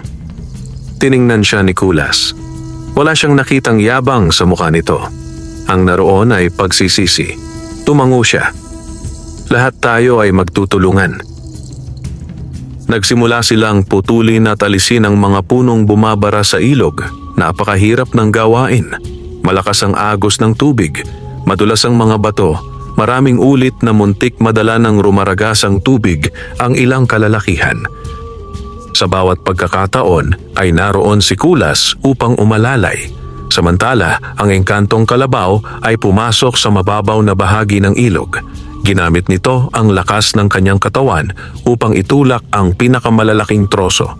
Tiningnan siya ni Kulas. Wala siyang nakitang yabang sa mukha nito. Ang naroon ay pagsisisi. Tumango siya. Lahat tayo ay magtutulungan. Nagsimula silang putulin at alisin ang mga punong bumabara sa ilog. Napakahirap ng gawain. Malakas ang agos ng tubig. Madulas ang mga bato. Maraming ulit na muntik madala ng rumaragasang tubig ang ilang kalalakihan. Sa bawat pagkakataon ay naroon si Kulas upang umalalay. Samantala, ang engkantong kalabaw ay pumasok sa mababaw na bahagi ng ilog. Ginamit nito ang lakas ng kanyang katawan upang itulak ang pinakamalalaking troso.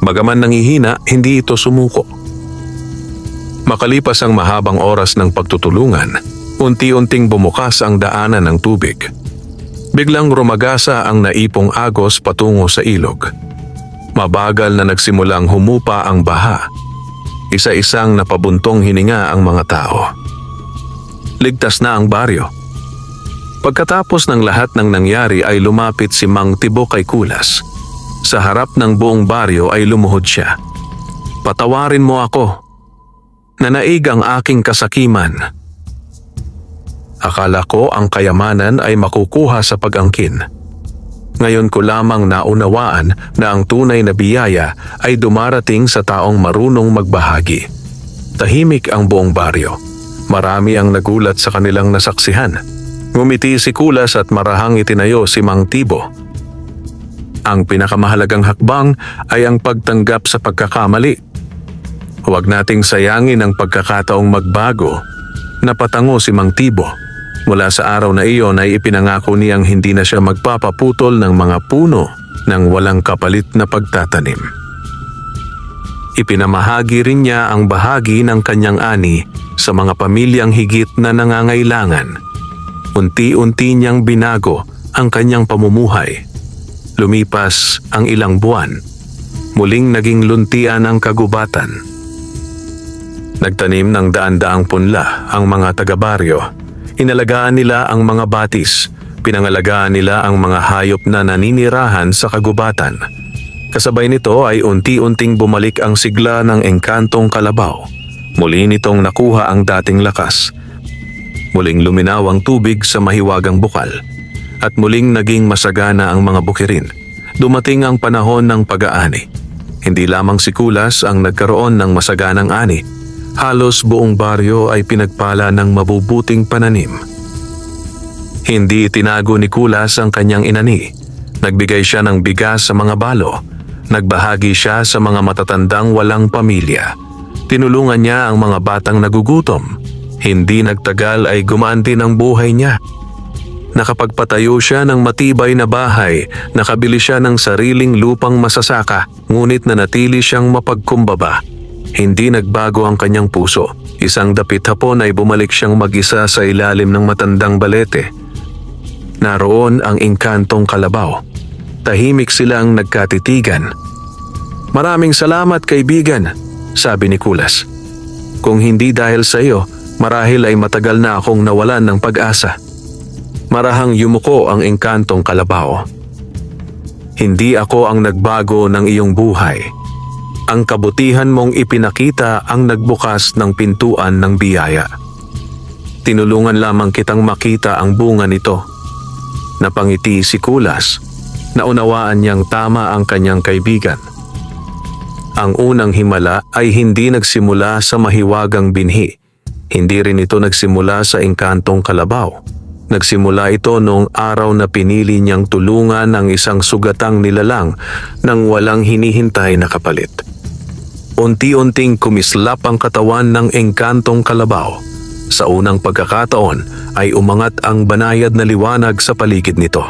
Bagaman nangihina, hindi ito sumuko. Makalipas ang mahabang oras ng pagtutulungan, unti-unting bumukas ang daanan ng tubig. Biglang rumagasa ang naipong agos patungo sa ilog. Mabagal na nagsimulang humupa ang baha. Isa-isang napabuntong hininga ang mga tao. Ligtas na ang baryo. Pagkatapos ng lahat ng nangyari ay lumapit si Mang Tibo kay Kulas. Sa harap ng buong baryo ay lumuhod siya. Patawarin mo ako. Nanaig ang aking kasakiman. Akala ko ang kayamanan ay makukuha sa pag-angkin. Ngayon ko lamang naunawaan na ang tunay na biyaya ay dumarating sa taong marunong magbahagi. Tahimik ang buong baryo. Marami ang nagulat sa kanilang nasaksihan. Ngumiti si Kulas at marahang itinayo si Mang Tibo. Ang pinakamahalagang hakbang ay ang pagtanggap sa pagkakamali. Huwag nating sayangin ang pagkakataong magbago. Napatango si Mang Tibo. Mula sa araw na iyon ay ipinangako niyang hindi na siya magpapaputol ng mga puno ng walang kapalit na pagtatanim. Ipinamahagi rin niya ang bahagi ng kanyang ani sa mga pamilyang higit na nangangailangan. Unti-unti niyang binago ang kanyang pamumuhay. Lumipas ang ilang buwan. Muling naging luntian ang kagubatan. Nagtanim ng daan-daang punla ang mga taga-baryo. Inalagaan nila ang mga batis, pinangalagaan nila ang mga hayop na naninirahan sa kagubatan. Kasabay nito ay unti-unting bumalik ang sigla ng engkantong kalabaw. Muli nitong nakuha ang dating lakas. Muling luminaw ang tubig sa mahiwagang bukal at muling naging masagana ang mga bukirin. Dumating ang panahon ng pag-aani. Hindi lamang si Kulas ang nagkaroon ng masaganang ani. Halos buong baryo ay pinagpala ng mabubuting pananim. Hindi itinago ni Kulas ang kanyang inani. Nagbigay siya ng bigas sa mga balo. Nagbahagi siya sa mga matatandang walang pamilya. Tinulungan niya ang mga batang nagugutom. Hindi nagtagal ay gumaan din ang buhay niya. Nakapagpatayo siya ng matibay na bahay, nakabili siya ng sariling lupang masasaka, ngunit nanatili siyang mapagkumbaba. Hindi nagbago ang kanyang puso. Isang dapit hapon ay bumalik siyang mag-isa sa ilalim ng matandang balete. Naroon ang engkantong kalabaw. Tahimik silang nagkatitigan. "Maraming salamat, kaibigan," sabi ni Kulas. "Kung hindi dahil sa iyo, marahil ay matagal na akong nawalan ng pag-asa." Marahang yumuko ang engkantong kalabaw. "Hindi ako ang nagbago ng iyong buhay. Ang kabutihan mong ipinakita ang nagbukas ng pintuan ng biyaya. Tinulungan lamang kitang makita ang bunga nito." Napangiti si Kulas. Naunawaan niyang tama ang kanyang kaibigan. Ang unang himala ay hindi nagsimula sa mahiwagang binhi. Hindi rin ito nagsimula sa engkantong kalabaw. Nagsimula ito noong araw na pinili niyang tulungan ang isang sugatang nilalang nang walang hinihintay na kapalit. Unti-unting kumislap ang katawan ng engkantong kalabaw. Sa unang pagkakataon ay umangat ang banayad na liwanag sa paligid nito.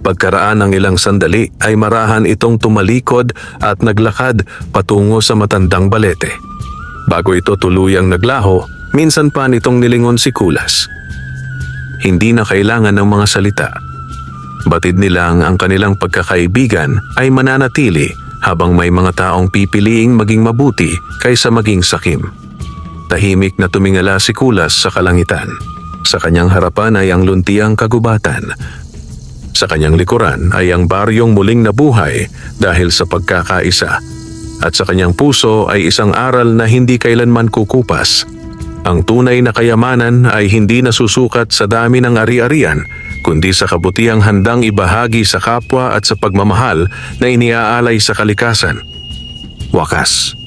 Pagkaraan ng ilang sandali ay marahan itong tumalikod at naglakad patungo sa matandang balete. Bago ito tuluyang naglaho, minsan pa nitong nilingon si Kulas. Hindi na kailangan ng mga salita. Batid nilang ang kanilang pagkakaibigan ay mananatili habang may mga taong pipiliing maging mabuti kaysa maging sakim. Tahimik na tumingala si Kulas sa kalangitan. Sa kanyang harapan ay ang luntiang kagubatan. Sa kanyang likuran ay ang baryong muling nabuhay dahil sa pagkakaisa. At sa kanyang puso ay isang aral na hindi kailanman kukupas. Ang tunay na kayamanan ay hindi nasusukat sa dami ng ari-arian, kundi sa kabutihang handang ibahagi sa kapwa at sa pagmamahal na iniaalay sa kalikasan. Wakas.